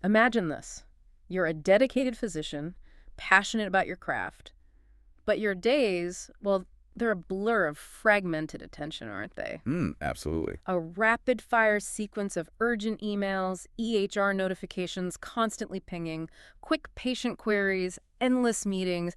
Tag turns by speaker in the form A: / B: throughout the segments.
A: Imagine this. You're a dedicated physician, passionate about your craft, but your days, well, they're a blur of fragmented attention, aren't they?
B: Absolutely.
A: A rapid-fire sequence of urgent emails, EHR notifications constantly pinging, quick patient queries, endless meetings,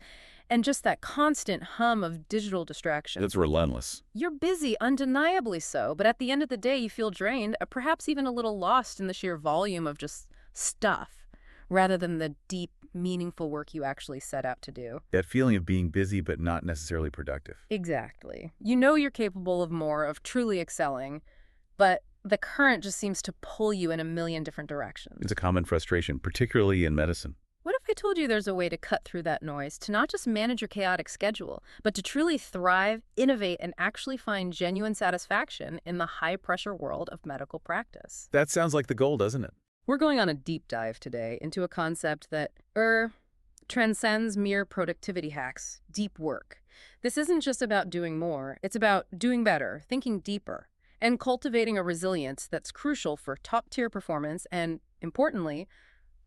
A: and just that constant hum of digital distraction.
B: It's relentless.
A: You're busy, undeniably so, but at the end of the day, you feel drained, perhaps even a little lost in the sheer volume of just stuff, rather than the deep, meaningful work you actually set out to do.
B: That feeling of being busy but not necessarily productive.
A: Exactly. You know you're capable of more, of truly excelling, but the current just seems to pull you in a million different directions.
B: It's a common frustration, particularly in medicine.
A: What if I told you there's a way to cut through that noise, to not just manage your chaotic schedule, but to truly thrive, innovate, and actually find genuine satisfaction in the high-pressure world of medical practice?
B: That sounds like the goal, doesn't it?
A: We're going on a deep dive today into a concept that, transcends mere productivity hacks, deep work. This isn't just about doing more, it's about doing better, thinking deeper, and cultivating a resilience that's crucial for top-tier performance and, importantly,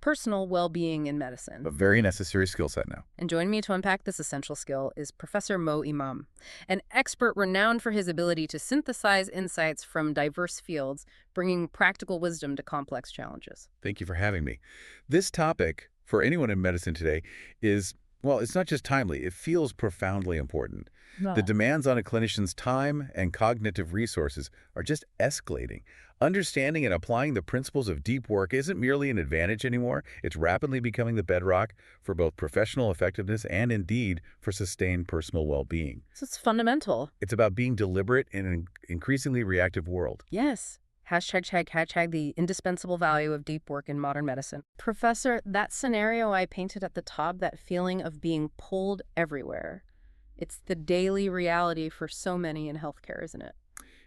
A: personal well-being in medicine.
B: A very necessary skill set now.
A: And joining me to unpack this essential skill is Professor Mo Imam, an expert renowned for his ability to synthesize insights from diverse fields, bringing practical wisdom to complex challenges.
B: Thank you for having me. This topic, for anyone in medicine today, is, well, it's not just timely, it feels profoundly important. The demands on a clinician's time and cognitive resources are just escalating. Understanding and applying the principles of deep work isn't merely an advantage anymore, it's rapidly becoming the bedrock for both professional effectiveness and, indeed, for sustained personal well-being.
A: So it's fundamental.
B: It's about being deliberate in an increasingly reactive world.
A: Yes. Hashtag the indispensable value of deep work in modern medicine. Professor, that scenario I painted at the top, that feeling of being pulled everywhere, it's the daily reality for so many in healthcare, isn't it?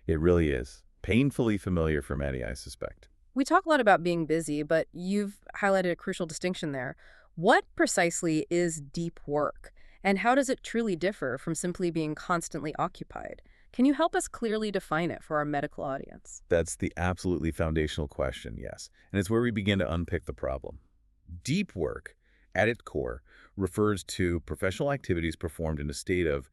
B: It really is. Painfully familiar for many, I suspect.
A: We talk a lot about being busy, but you've highlighted a crucial distinction there. What precisely is deep work, and how does it truly differ from simply being constantly occupied? Can you help us clearly define it for our medical audience?
B: That's the absolutely foundational question, yes. And it's where we begin to unpick the problem. Deep work, at its core, refers to professional activities performed in a state of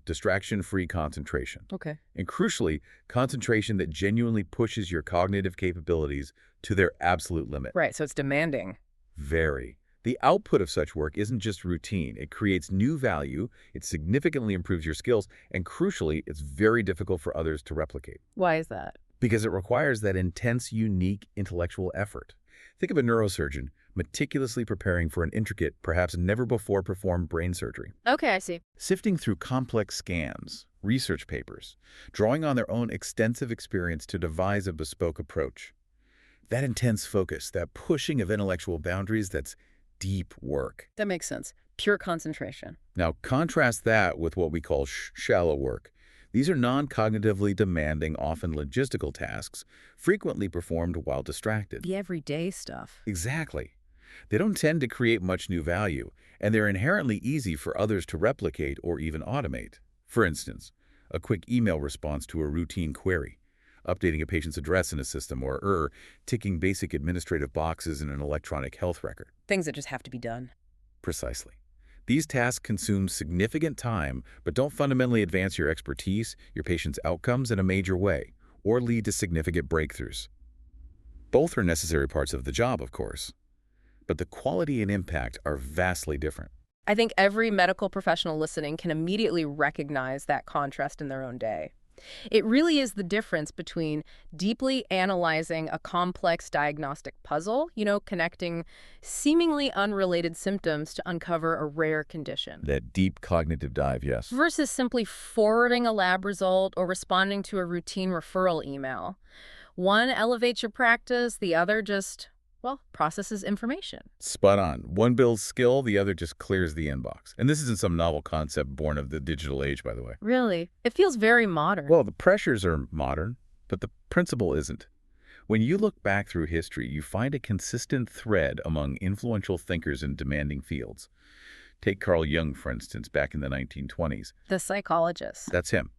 B: distraction-free concentration.
A: Okay.
B: And crucially, concentration that genuinely pushes your cognitive capabilities to their absolute limit.
A: Right, so it's demanding.
B: Very. The output of such work isn't just routine. It creates new value, it significantly improves your skills, and crucially, it's very difficult for others to replicate.
A: Why is that?
B: Because it requires that intense, unique intellectual effort. Think of a neurosurgeon meticulously preparing for an intricate, perhaps never-before-performed brain surgery.
A: Okay, I see.
B: Sifting through complex scans, research papers, drawing on their own extensive experience to devise a bespoke approach. That intense focus, that pushing of intellectual boundaries, that's deep work.
A: That makes sense. Pure concentration.
B: Now, contrast that with what we call shallow work. These are non-cognitively demanding, often logistical tasks, frequently performed while distracted.
A: The everyday stuff.
B: Exactly. They don't tend to create much new value, and they're inherently easy for others to replicate or even automate. For instance, a quick email response to a routine query, updating a patient's address in a system, or ticking basic administrative boxes in an electronic health record.
A: Things that just have to be done.
B: Precisely. These tasks consume significant time, but don't fundamentally advance your expertise, your patient's outcomes in a major way, or lead to significant breakthroughs. Both are necessary parts of the job, of course, but the quality and impact are vastly different.
A: I think every medical professional listening can immediately recognize that contrast in their own day. It really is the difference between deeply analyzing a complex diagnostic puzzle, connecting seemingly unrelated symptoms to uncover a rare condition,
B: That deep cognitive dive, yes.
A: versus simply forwarding a lab result or responding to a routine referral email. One elevates your practice, the other just, processes information.
B: Spot on. One builds skill, the other just clears the inbox. And this isn't some novel concept born of the digital age, by the way.
A: Really? It feels very modern.
B: Well, the pressures are modern, but the principle isn't. When you look back through history, you find a consistent thread among influential thinkers in demanding fields. Take Carl Jung, for instance, back in the 1920s.
A: The psychologist.
B: That's him.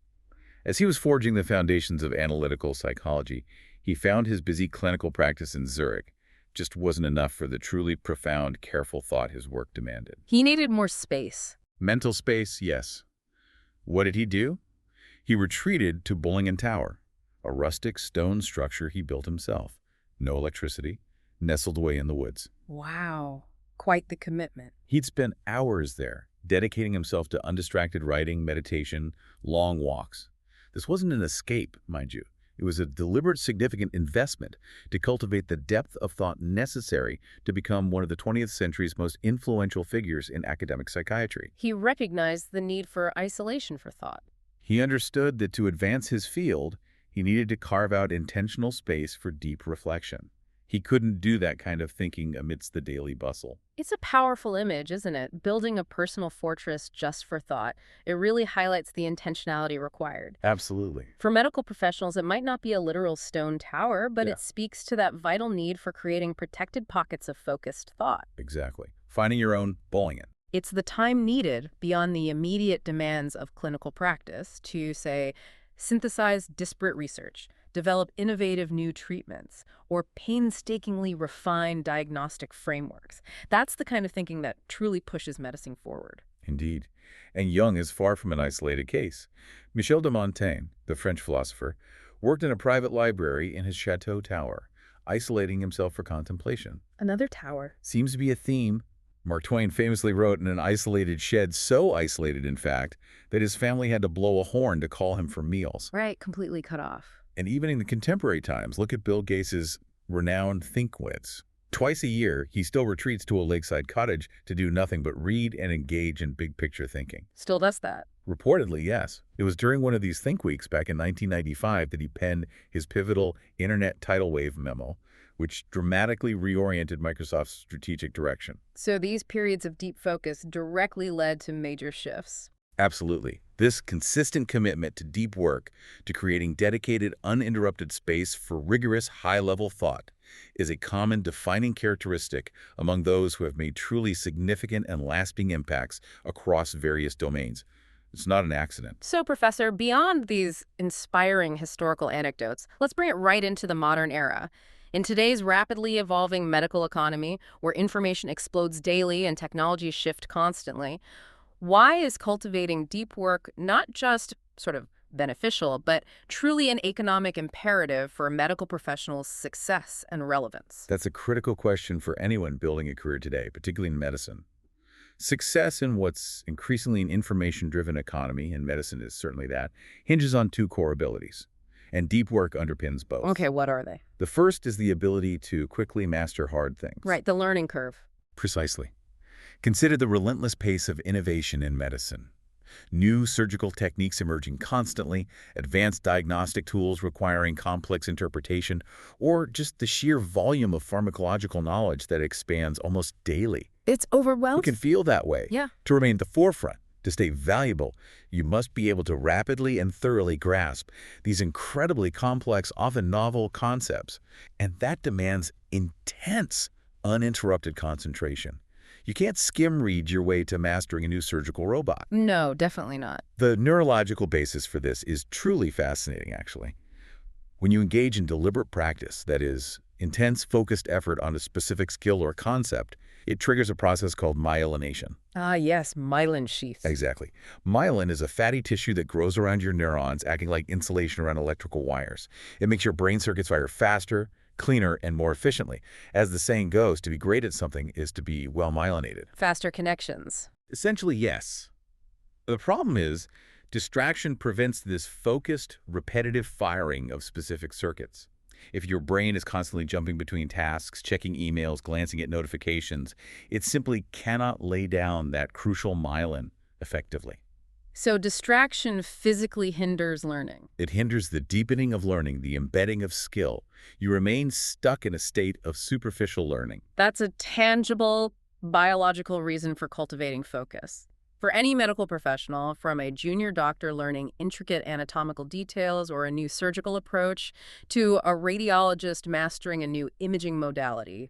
B: As he was forging the foundations of analytical psychology, he found his busy clinical practice in Zurich, just wasn't enough for the truly profound, careful thought his work demanded.
A: He needed more space.
B: Mental space, yes. What did he do? He retreated to Bullingen Tower, a rustic stone structure he built himself. No electricity, nestled away in the woods.
A: Wow. Quite the commitment.
B: He'd spend hours there, dedicating himself to undistracted writing, meditation, long walks. This wasn't an escape, mind you. It was a deliberate, significant investment to cultivate the depth of thought necessary to become one of the 20th century's most influential figures in academic psychiatry.
A: He recognized the need for isolation for thought.
B: He understood that to advance his field, he needed to carve out intentional space for deep reflection. He couldn't do that kind of thinking amidst the daily bustle.
A: It's a powerful image, isn't it? Building a personal fortress just for thought. It really highlights the intentionality required.
B: Absolutely.
A: For medical professionals, it might not be a literal stone tower, but
B: Yeah.
A: it speaks to that vital need for creating protected pockets of focused thought.
B: Exactly. Finding your own Bullingen.
A: It's the time needed beyond the immediate demands of clinical practice to, say, synthesize disparate research, develop innovative new treatments, or painstakingly refine diagnostic frameworks. That's the kind of thinking that truly pushes medicine forward.
B: Indeed. And Jung is far from an isolated case. Michel de Montaigne, the French philosopher, worked in a private library in his chateau tower, isolating himself for contemplation.
A: Another tower.
B: Seems to be a theme. Mark Twain famously wrote in an isolated shed, so isolated, in fact, that his family had to blow a horn to call him for meals.
A: Right, completely cut off.
B: And even in the contemporary times, look at Bill Gates' renowned ThinkWits. Twice a year, he still retreats to a lakeside cottage to do nothing but read and engage in big-picture thinking.
A: Still does that.
B: Reportedly, yes. It was during one of these Think Weeks back in 1995 that he penned his pivotal Internet tidal wave memo, which dramatically reoriented Microsoft's strategic direction.
A: So these periods of deep focus directly led to major shifts.
B: Absolutely. This consistent commitment to deep work, to creating dedicated, uninterrupted space for rigorous, high-level thought, is a common defining characteristic among those who have made truly significant and lasting impacts across various domains. It's not an accident.
A: So, Professor, beyond these inspiring historical anecdotes, let's bring it right into the modern era. In today's rapidly evolving medical economy, where information explodes daily and technologies shift constantly, why is cultivating deep work not just sort of beneficial, but truly an economic imperative for a medical professional's success and relevance?
B: That's a critical question for anyone building a career today, particularly in medicine. Success in what's increasingly an information-driven economy, and medicine is certainly that, hinges on two core abilities. And deep work underpins both.
A: Okay, what are they?
B: The first is the ability to quickly master hard things.
A: Right, the learning curve.
B: Precisely. Consider the relentless pace of innovation in medicine. New surgical techniques emerging constantly, advanced diagnostic tools requiring complex interpretation, or just the sheer volume of pharmacological knowledge that expands almost daily.
A: It's
B: We
A: overwhelming.
B: can feel that way.
A: Yeah.
B: To remain at the forefront, to stay valuable, you must be able to rapidly and thoroughly grasp these incredibly complex, often novel concepts. And that demands intense, uninterrupted concentration. You can't skim read your way to mastering a new surgical robot.
A: No, definitely not.
B: The neurological basis for this is truly fascinating, actually. When you engage in deliberate practice, that is, intense, focused effort on a specific skill or concept, it triggers a process called myelination.
A: Ah, yes, myelin sheaths.
B: Exactly. Myelin is a fatty tissue that grows around your neurons, acting like insulation around electrical wires. It makes your brain circuits fire faster, cleaner, and more efficiently. As the saying goes, to be great at something is to be well myelinated.
A: Faster connections.
B: Essentially, yes. The problem is, distraction prevents this focused, repetitive firing of specific circuits. If your brain is constantly jumping between tasks, checking emails, glancing at notifications, it simply cannot lay down that crucial myelin effectively.
A: So distraction physically hinders learning.
B: It hinders the deepening of learning, the embedding of skill. You remain stuck in a state of superficial learning.
A: That's a tangible biological reason for cultivating focus. For any medical professional, from a junior doctor learning intricate anatomical details or a new surgical approach to a radiologist mastering a new imaging modality,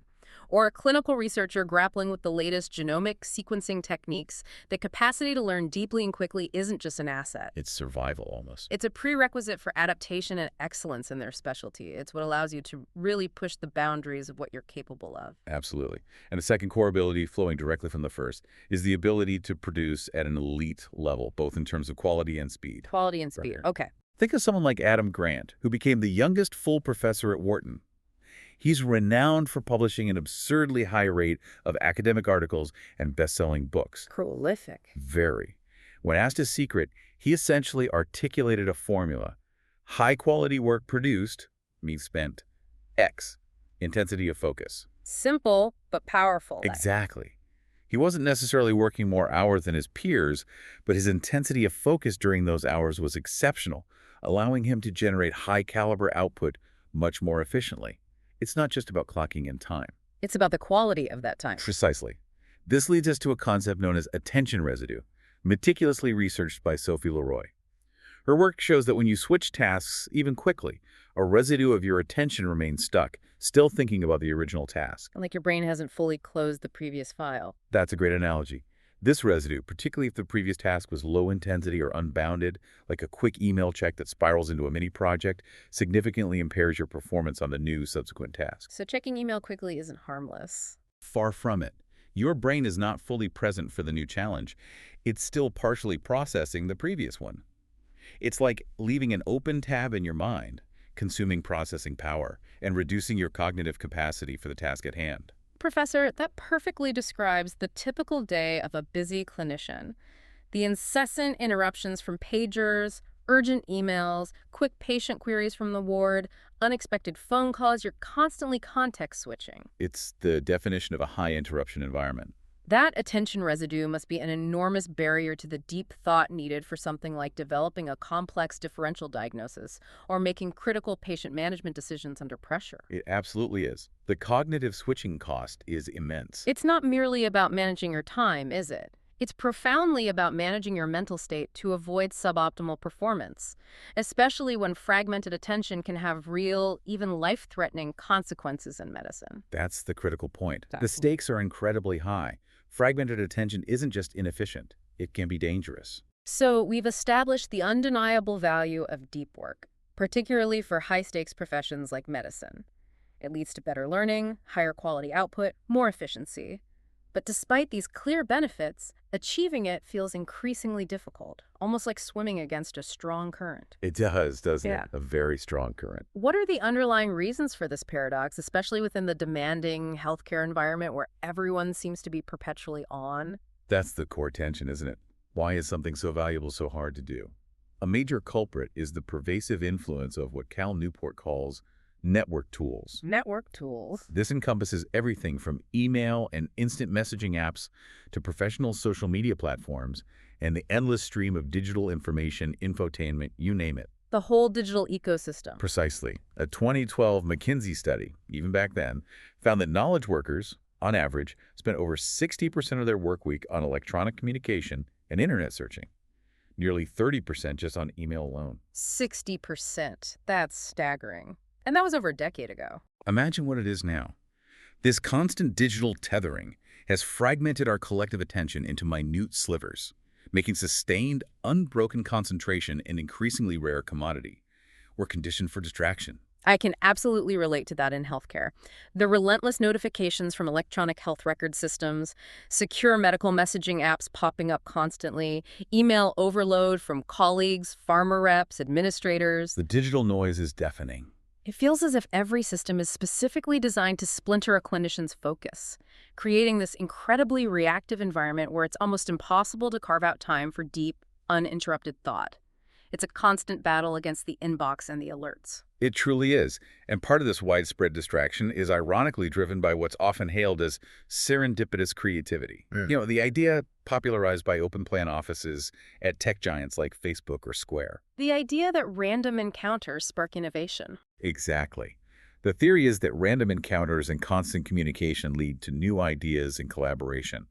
A: Or a clinical researcher grappling with the latest genomic sequencing techniques, the capacity to learn deeply and quickly isn't just an asset.
B: It's survival almost.
A: It's a prerequisite for adaptation and excellence in their specialty. It's what allows you to really push the boundaries of what you're capable of.
B: Absolutely. And the second core ability, flowing directly from the first, is the ability to produce at an elite level, both in terms of quality and speed.
A: Quality and
B: Right
A: speed.
B: here.
A: Okay.
B: Think of someone like Adam Grant, who became the youngest full professor at Wharton. He's renowned for publishing an absurdly high rate of academic articles and best-selling books.
A: Prolific.
B: Very. When asked his secret, he essentially articulated a formula. High-quality work produced means spent. X. Intensity of focus.
A: Simple, but powerful.
B: Exactly. He wasn't necessarily working more hours than his peers, but his intensity of focus during those hours was exceptional, allowing him to generate high-caliber output much more efficiently. It's not just about clocking in time.
A: It's about the quality of that time.
B: Precisely. This leads us to a concept known as attention residue, meticulously researched by Sophie Leroy. Her work shows that when you switch tasks, even quickly, a residue of your attention remains stuck, still thinking about the original task.
A: Like your brain hasn't fully closed the previous file.
B: That's a great analogy. This residue, particularly if the previous task was low intensity or unbounded, like a quick email check that spirals into a mini project, significantly impairs your performance on the new subsequent task.
A: So checking email quickly isn't harmless.
B: Far from it. Your brain is not fully present for the new challenge. It's still partially processing the previous one. It's like leaving an open tab in your mind, consuming processing power, and reducing your cognitive capacity for the task at hand.
A: Professor, that perfectly describes the typical day of a busy clinician. The incessant interruptions from pagers, urgent emails, quick patient queries from the ward, unexpected phone calls. You're constantly context switching.
B: It's the definition of a high interruption environment.
A: That attention residue must be an enormous barrier to the deep thought needed for something like developing a complex differential diagnosis or making critical patient management decisions under pressure.
B: It absolutely is. The cognitive switching cost is immense.
A: It's not merely about managing your time, is it? It's profoundly about managing your mental state to avoid suboptimal performance, especially when fragmented attention can have real, even life-threatening consequences in medicine.
B: That's the critical point. The
A: Exactly.
B: stakes are incredibly high. Fragmented attention isn't just inefficient. It can be dangerous.
A: So we've established the undeniable value of deep work, particularly for high-stakes professions like medicine. It leads to better learning, higher quality output, more efficiency. But despite these clear benefits, achieving it feels increasingly difficult, almost like swimming against a strong current.
B: It does, doesn't
A: Yeah.
B: it? A very strong current.
A: What are the underlying reasons for this paradox, especially within the demanding healthcare environment where everyone seems to be perpetually on?
B: That's the core tension, isn't it? Why is something so valuable so hard to do? A major culprit is the pervasive influence of what Cal Newport calls network tools.
A: Network tools.
B: This encompasses everything from email and instant messaging apps to professional social media platforms and the endless stream of digital information, infotainment, you name it.
A: The whole digital ecosystem.
B: Precisely. A 2012 McKinsey study, even back then, found that knowledge workers, on average, spent over 60% of their work week on electronic communication and internet searching. Nearly 30% just on email alone.
A: 60%. That's staggering. And that was over a decade ago.
B: Imagine what it is now. This constant digital tethering has fragmented our collective attention into minute slivers, making sustained, unbroken concentration an increasingly rare commodity. We're conditioned for distraction.
A: I can absolutely relate to that in healthcare. The relentless notifications from electronic health record systems, secure medical messaging apps popping up constantly, email overload from colleagues, pharma reps, administrators.
B: The digital noise is deafening.
A: It feels as if every system is specifically designed to splinter a clinician's focus, creating this incredibly reactive environment where it's almost impossible to carve out time for deep, uninterrupted thought. It's a constant battle against the inbox and the alerts.
B: It truly is. And part of this widespread distraction is ironically driven by what's often hailed as serendipitous creativity. The idea popularized by open plan offices at tech giants like Facebook or Square.
A: The idea that random encounters spark innovation.
B: Exactly. The theory is that random encounters and constant communication lead to new ideas and collaboration.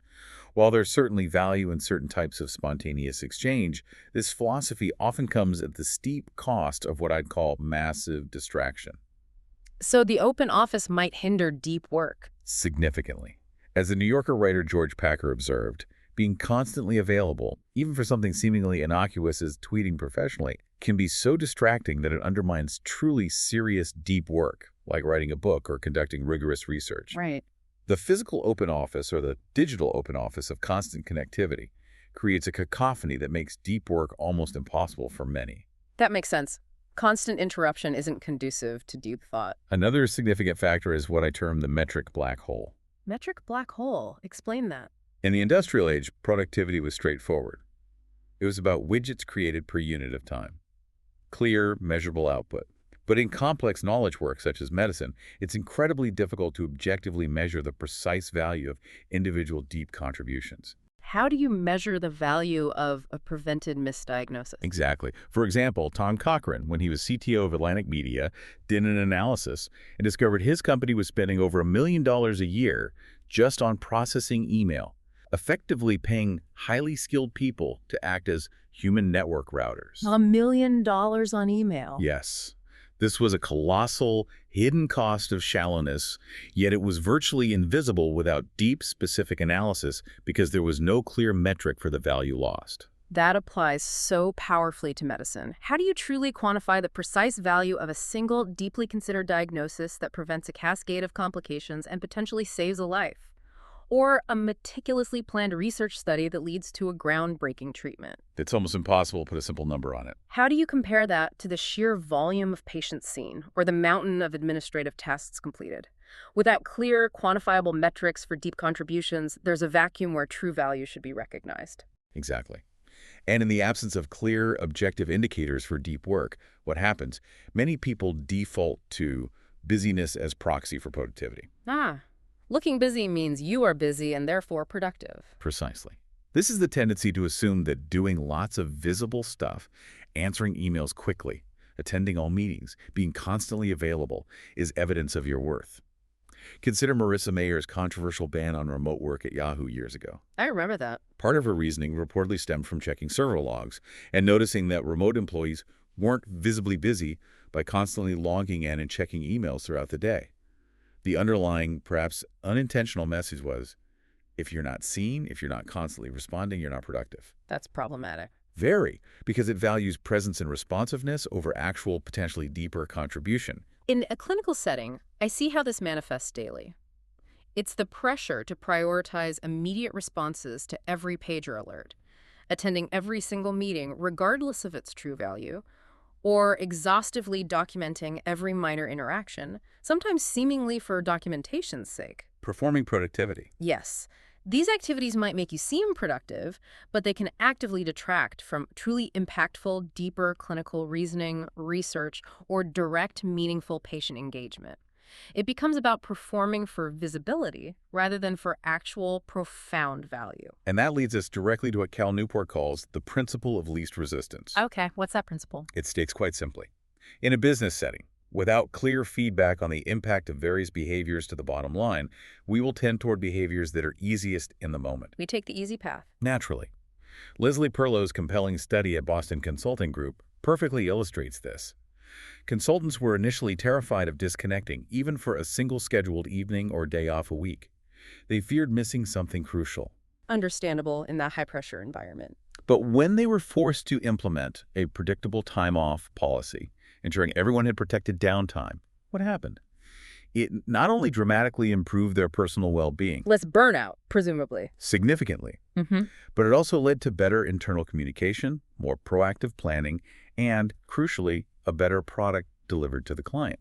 B: While there's certainly value in certain types of spontaneous exchange, this philosophy often comes at the steep cost of what I'd call massive distraction.
A: So the open office might hinder deep work.
B: Significantly. As the New Yorker writer George Packer observed, being constantly available, even for something seemingly innocuous as tweeting professionally, can be so distracting that it undermines truly serious, deep work, like writing a book or conducting rigorous research.
A: Right.
B: The physical open office, or the digital open office of constant connectivity, creates a cacophony that makes deep work almost impossible for many.
A: That makes sense. Constant interruption isn't conducive to deep thought.
B: Another significant factor is what I term the metric black hole.
A: Metric black hole. Explain that.
B: In the industrial age, productivity was straightforward. It was about widgets created per unit of time. Clear, measurable output. But in complex knowledge work, such as medicine, it's incredibly difficult to objectively measure the precise value of individual deep contributions.
A: How do you measure the value of a prevented misdiagnosis?
B: Exactly. For example, Tom Cochran, when he was CTO of Atlantic Media, did an analysis and discovered his company was spending over $1 million a year just on processing email, effectively paying highly skilled people to act as human network routers.
A: $1 million on email.
B: Yes. This was a colossal, hidden cost of shallowness, yet it was virtually invisible without deep, specific analysis because there was no clear metric for the value lost.
A: That applies so powerfully to medicine. How do you truly quantify the precise value of a single, deeply considered diagnosis that prevents a cascade of complications and potentially saves a life? Or a meticulously planned research study that leads to a groundbreaking treatment?
B: It's almost impossible to put a simple number on it.
A: How do you compare that to the sheer volume of patients seen or the mountain of administrative tasks completed? Without clear, quantifiable metrics for deep contributions, there's a vacuum where true value should be recognized.
B: Exactly. And in the absence of clear, objective indicators for deep work, what happens? Many people default to busyness as proxy for productivity.
A: Looking busy means you are busy and therefore productive.
B: Precisely. This is the tendency to assume that doing lots of visible stuff, answering emails quickly, attending all meetings, being constantly available, is evidence of your worth. Consider Marissa Mayer's controversial ban on remote work at Yahoo years ago.
A: I remember that.
B: Part of her reasoning reportedly stemmed from checking server logs and noticing that remote employees weren't visibly busy by constantly logging in and checking emails throughout the day. The underlying, perhaps unintentional message was, if you're not seen, if you're not constantly responding, you're not productive.
A: That's problematic.
B: Very, because it values presence and responsiveness over actual, potentially deeper contribution.
A: In a clinical setting, I see how this manifests daily. It's the pressure to prioritize immediate responses to every pager alert, attending every single meeting regardless of its true value, or exhaustively documenting every minor interaction, sometimes seemingly for documentation's sake.
B: Performing productivity.
A: Yes, these activities might make you seem productive, but they can actively detract from truly impactful, deeper clinical reasoning, research, or direct, meaningful patient engagement. It becomes about performing for visibility rather than for actual profound value.
B: And that leads us directly to what Cal Newport calls the principle of least resistance.
A: Okay, what's that principle?
B: It states quite simply, in a business setting, without clear feedback on the impact of various behaviors to the bottom line, we will tend toward behaviors that are easiest in the moment.
A: We take the easy path.
B: Naturally. Leslie Perlow's compelling study at Boston Consulting Group perfectly illustrates this. Consultants were initially terrified of disconnecting, even for a single scheduled evening or day off a week. They feared missing something crucial.
A: Understandable in that high-pressure environment.
B: But when they were forced to implement a predictable time-off policy, ensuring everyone had protected downtime, what happened? It not only dramatically improved their personal well-being,
A: Less burnout, presumably.
B: significantly, but it also led to better internal communication, more proactive planning, and, crucially, a better product delivered to the client.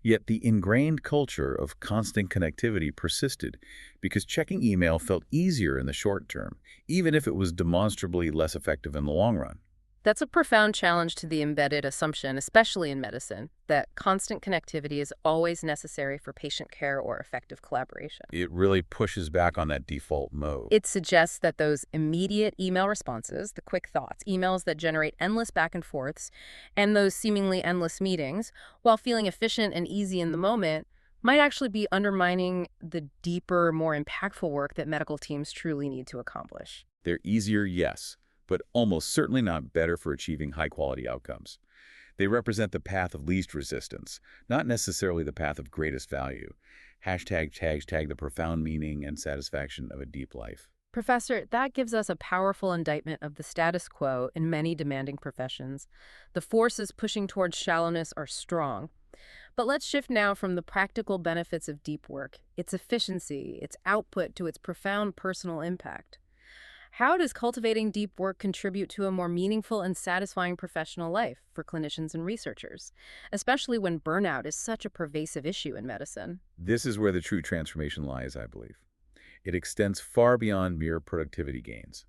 B: Yet the ingrained culture of constant connectivity persisted because checking email felt easier in the short term, even if it was demonstrably less effective in the long run.
A: That's a profound challenge to the embedded assumption, especially in medicine, that constant connectivity is always necessary for patient care or effective collaboration.
B: It really pushes back on that default mode.
A: It suggests that those immediate email responses, the quick thoughts, emails that generate endless back and forths, and those seemingly endless meetings, while feeling efficient and easy in the moment, might actually be undermining the deeper, more impactful work that medical teams truly need to accomplish.
B: They're easier, yes, but almost certainly not better for achieving high-quality outcomes. They represent the path of least resistance, not necessarily the path of greatest value. Hashtag the profound meaning and satisfaction of a deep life.
A: Professor, that gives us a powerful indictment of the status quo in many demanding professions. The forces pushing towards shallowness are strong. But let's shift now from the practical benefits of deep work, its efficiency, its output, to its profound personal impact. How does cultivating deep work contribute to a more meaningful and satisfying professional life for clinicians and researchers, especially when burnout is such a pervasive issue in medicine?
B: This is where the true transformation lies, I believe. It extends far beyond mere productivity gains.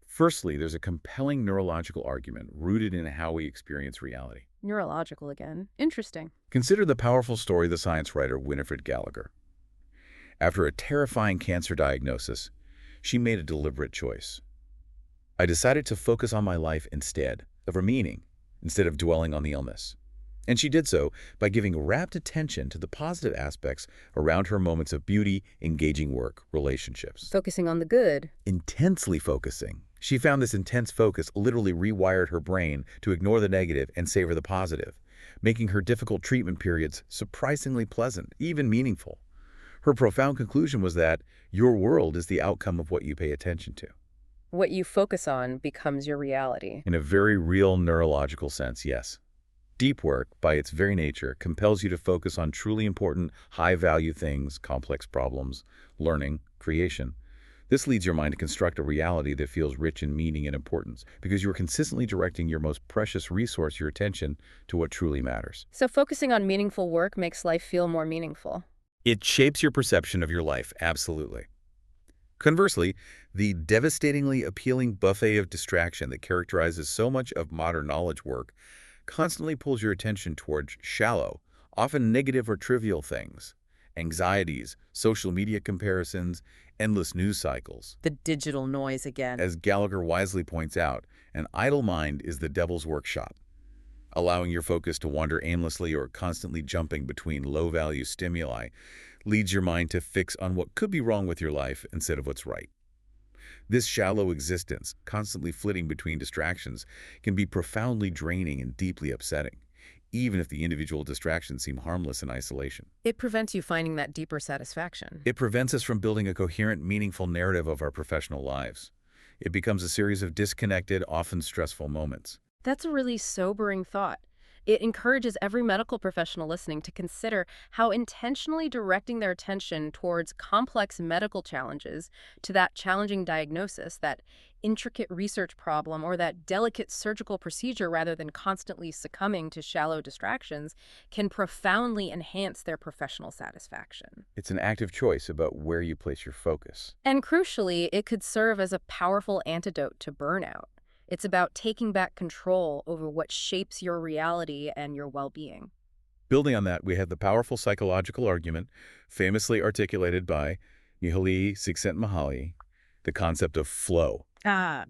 B: Firstly, there's a compelling neurological argument rooted in how we experience reality.
A: Neurological again. Interesting.
B: Consider the powerful story of the science writer Winifred Gallagher. After a terrifying cancer diagnosis, she made a deliberate choice. I decided to focus on my life instead of her meaning, instead of dwelling on the illness. And she did so by giving rapt attention to the positive aspects around her moments of beauty, engaging work, relationships.
A: Focusing on the good.
B: Intensely focusing. She found this intense focus literally rewired her brain to ignore the negative and savor the positive, making her difficult treatment periods surprisingly pleasant, even meaningful. Her profound conclusion was that your world is the outcome of what you pay attention to.
A: What you focus on becomes your reality.
B: In a very real neurological sense, yes. Deep work, by its very nature, compels you to focus on truly important, high-value things, complex problems, learning, creation. This leads your mind to construct a reality that feels rich in meaning and importance, because you are consistently directing your most precious resource, your attention, to what truly matters.
A: So focusing on meaningful work makes life feel more meaningful.
B: It shapes your perception of your life, absolutely. Conversely, the devastatingly appealing buffet of distraction that characterizes so much of modern knowledge work constantly pulls your attention towards shallow, often negative or trivial things. Anxieties, social media comparisons, endless news cycles.
A: The digital noise again.
B: As Gallagher wisely points out, an idle mind is the devil's workshop. Allowing your focus to wander aimlessly or constantly jumping between low-value stimuli leads your mind to fix on what could be wrong with your life instead of what's right. This shallow existence, constantly flitting between distractions, can be profoundly draining and deeply upsetting, even if the individual distractions seem harmless in isolation.
A: It prevents you finding that deeper satisfaction.
B: It prevents us from building a coherent, meaningful narrative of our professional lives. It becomes a series of disconnected, often stressful moments.
A: That's a really sobering thought. It encourages every medical professional listening to consider how intentionally directing their attention towards complex medical challenges, to that challenging diagnosis, that intricate research problem, or that delicate surgical procedure, rather than constantly succumbing to shallow distractions, can profoundly enhance their professional satisfaction.
B: It's an active choice about where you place your focus.
A: And crucially, it could serve as a powerful antidote to burnout. It's about taking back control over what shapes your reality and your well-being.
B: Building on that, we have the powerful psychological argument, famously articulated by Mihaly Csikszentmihalyi, the concept of flow.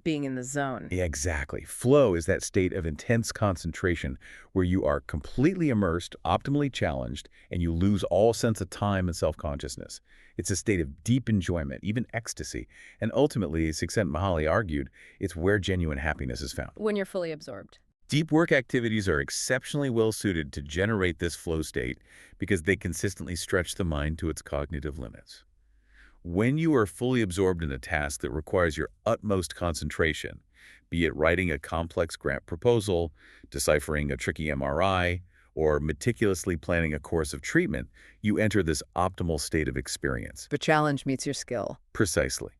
A: Being in the zone.
B: Yeah, exactly. Flow is that state of intense concentration where you are completely immersed, optimally challenged, and you lose all sense of time and self-consciousness. It's a state of deep enjoyment, even ecstasy. And ultimately, Csikszentmihalyi argued, it's where genuine happiness is found.
A: When you're fully absorbed.
B: Deep work activities are exceptionally well suited to generate this flow state because they consistently stretch the mind to its cognitive limits. When you are fully absorbed in a task that requires your utmost concentration, be it writing a complex grant proposal, deciphering a tricky MRI, or meticulously planning a course of treatment, you enter this optimal state of experience.
A: The challenge meets your skill.
B: Precisely.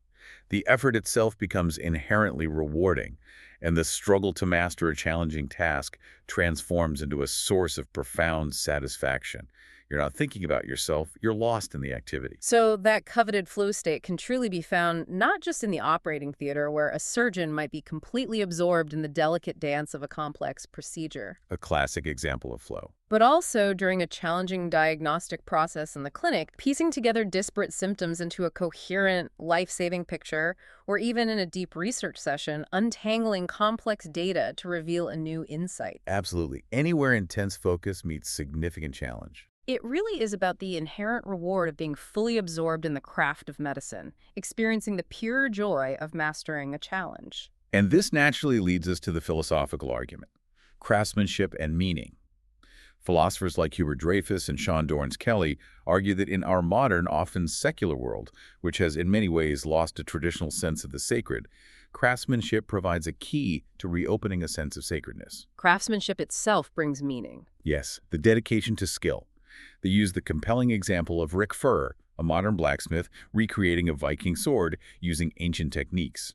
B: The effort itself becomes inherently rewarding, and the struggle to master a challenging task transforms into a source of profound satisfaction. You're not thinking about yourself, you're lost in the activity.
A: So that coveted flow state can truly be found not just in the operating theater, where a surgeon might be completely absorbed in the delicate dance of a complex procedure,
B: A classic example of flow.
A: but also during a challenging diagnostic process in the clinic, piecing together disparate symptoms into a coherent, life-saving picture, or even in a deep research session, untangling complex data to reveal a new insight.
B: Absolutely. Anywhere intense focus meets significant challenge.
A: It really is about the inherent reward of being fully absorbed in the craft of medicine, experiencing the pure joy of mastering a challenge.
B: And this naturally leads us to the philosophical argument, craftsmanship and meaning. Philosophers like Hubert Dreyfus and Sean Dorrance Kelly argue that in our modern, often secular world, which has in many ways lost a traditional sense of the sacred, craftsmanship provides a key to reopening a sense of sacredness.
A: Craftsmanship itself brings meaning.
B: Yes, the dedication to skill. They use the compelling example of Rick Furr, a modern blacksmith, recreating a Viking sword using ancient techniques.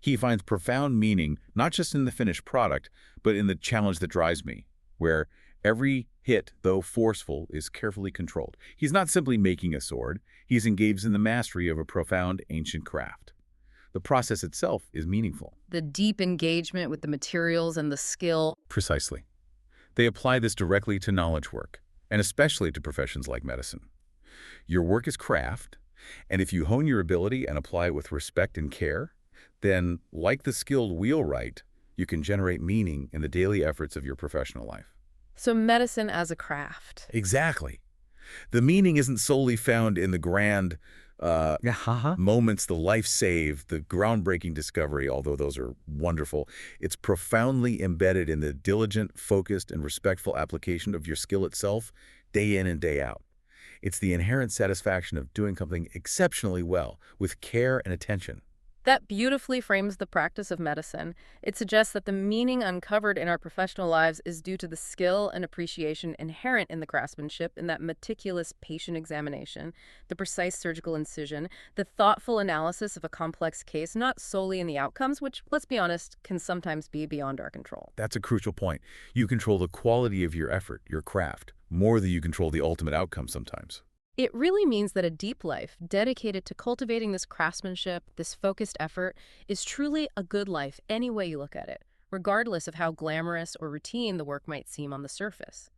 B: He finds profound meaning not just in the finished product, but in the challenge that drives me, where every hit, though forceful, is carefully controlled. He's not simply making a sword, he's engaged in the mastery of a profound ancient craft. The process itself is meaningful.
A: The deep engagement with the materials and the skill.
B: Precisely. They apply this directly to knowledge work, and especially to professions like medicine. Your work is craft, and if you hone your ability and apply it with respect and care, then, like the skilled wheelwright, you can generate meaning in the daily efforts of your professional life.
A: So medicine as a craft.
B: Exactly. The meaning isn't solely found in the grand moments, the life saved, the groundbreaking discovery, although those are wonderful. It's profoundly embedded in the diligent, focused, and respectful application of your skill itself, day in and day out. It's the inherent satisfaction of doing something exceptionally well, with care and attention.
A: That beautifully frames the practice of medicine. It suggests that the meaning uncovered in our professional lives is due to the skill and appreciation inherent in the craftsmanship, in that meticulous patient examination, the precise surgical incision, the thoughtful analysis of a complex case, not solely in the outcomes, which, let's be honest, can sometimes be beyond our control.
B: That's a crucial point. You control the quality of your effort, your craft, more than you control the ultimate outcome sometimes.
A: It really means that a deep life, dedicated to cultivating this craftsmanship, this focused effort, is truly a good life any way you look at it, regardless of how glamorous or routine the work might seem on the surface.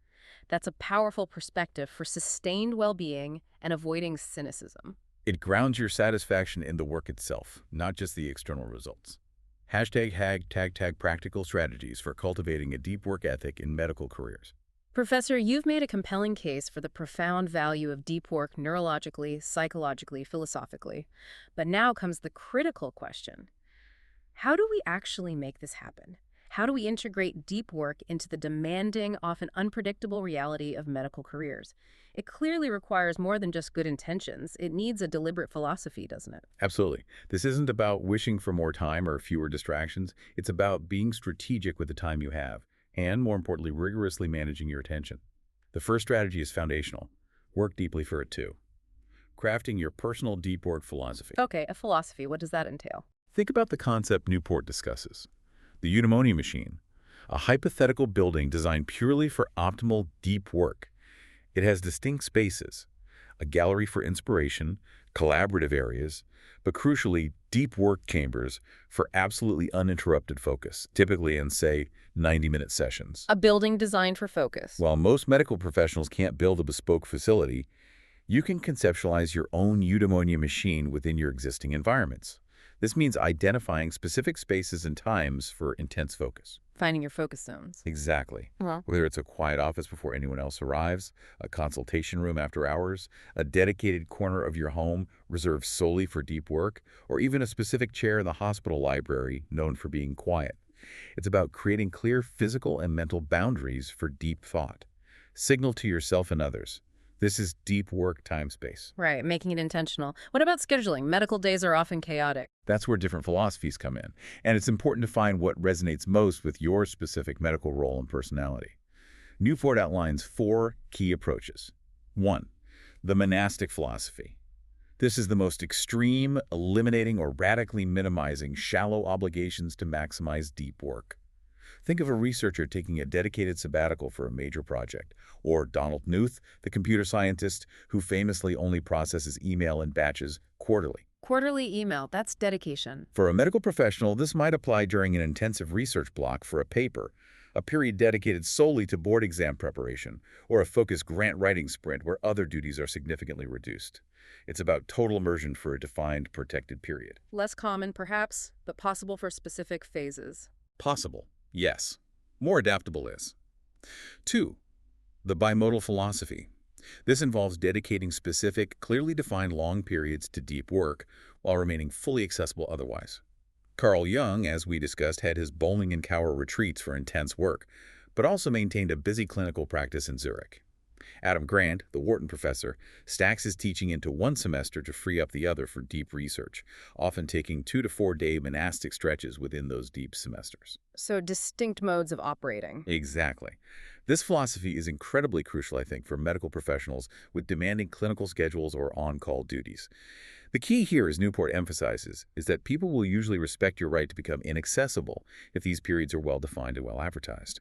A: That's a powerful perspective for sustained well-being and avoiding cynicism.
B: It grounds your satisfaction in the work itself, not just the external results. #HAG practical strategies for cultivating a deep work ethic in medical careers.
A: Professor, you've made a compelling case for the profound value of deep work neurologically, psychologically, philosophically. But now comes the critical question. How do we actually make this happen? How do we integrate deep work into the demanding, often unpredictable reality of medical careers? It clearly requires more than just good intentions. It needs a deliberate philosophy, doesn't it?
B: Absolutely. This isn't about wishing for more time or fewer distractions. It's about being strategic with the time you have, and, more importantly, rigorously managing your attention. The first strategy is foundational. Work deeply for it, too. Crafting your personal deep work philosophy.
A: Okay, a philosophy. What does that entail?
B: Think about the concept Newport discusses. The eudaimonia machine, a hypothetical building designed purely for optimal deep work. It has distinct spaces, a gallery for inspiration, collaborative areas, but crucially, deep work chambers for absolutely uninterrupted focus, typically in, say, 90-minute sessions.
A: A building designed for focus.
B: While most medical professionals can't build a bespoke facility, you can conceptualize your own eudaimonia machine within your existing environments. This means identifying specific spaces and times for intense focus.
A: Finding your focus zones.
B: Exactly.
A: Uh-huh.
B: Whether it's a quiet office before anyone else arrives, a consultation room after hours, a dedicated corner of your home reserved solely for deep work, or even a specific chair in the hospital library known for being quiet. It's about creating clear physical and mental boundaries for deep thought. Signal to yourself and others. This is deep work time-space.
A: Right, making it intentional. What about scheduling? Medical days are often chaotic.
B: That's where different philosophies come in, and it's important to find what resonates most with your specific medical role and personality. Newport outlines 4 key approaches. 1. The monastic philosophy. This is the most extreme, eliminating or radically minimizing shallow obligations to maximize deep work. Think of a researcher taking a dedicated sabbatical for a major project, or Donald Knuth, the computer scientist who famously only processes email in batches quarterly.
A: Quarterly email, that's dedication.
B: For a medical professional, this might apply during an intensive research block for a paper, a period dedicated solely to board exam preparation, or a focused grant writing sprint where other duties are significantly reduced. It's about total immersion for a defined, protected period.
A: Less common, perhaps, but possible for specific phases.
B: Possible. Yes. More adaptable is. 2. The bimodal philosophy. This involves dedicating specific, clearly defined long periods to deep work while remaining fully accessible otherwise. Carl Jung, as we discussed, had his bowling and cower retreats for intense work, but also maintained a busy clinical practice in Zurich. Adam Grant, the Wharton professor, stacks his teaching into one semester to free up the other for deep research, often taking 2 to 4 day monastic stretches within those deep semesters.
A: So distinct modes of operating.
B: Exactly. This philosophy is incredibly crucial, I think, for medical professionals with demanding clinical schedules or on-call duties. The key here, as Newport emphasizes, is that people will usually respect your right to become inaccessible if these periods are well-defined and well-advertised.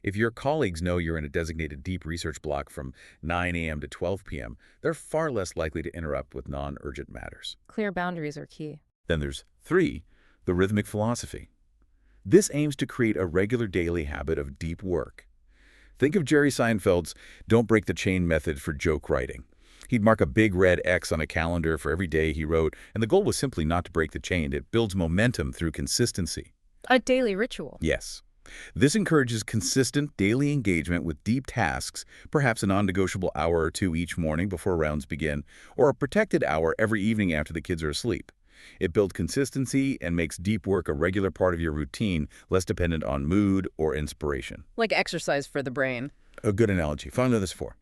B: If your colleagues know you're in a designated deep research block from 9 a.m. to 12 p.m., they're far less likely to interrupt with non-urgent matters.
A: Clear boundaries are key.
B: Then there's 3, the rhythmic philosophy. This aims to create a regular daily habit of deep work. Think of Jerry Seinfeld's "don't break the chain" method for joke writing. He'd mark a big red X on a calendar for every day he wrote, and the goal was simply not to break the chain. It builds momentum through consistency.
A: A daily ritual.
B: Yes. This encourages consistent daily engagement with deep tasks, perhaps a non-negotiable hour or two each morning before rounds begin, or a protected hour every evening after the kids are asleep. It builds consistency and makes deep work a regular part of your routine, less dependent on mood or inspiration.
A: Like exercise for the brain.
B: A good analogy. Found this for.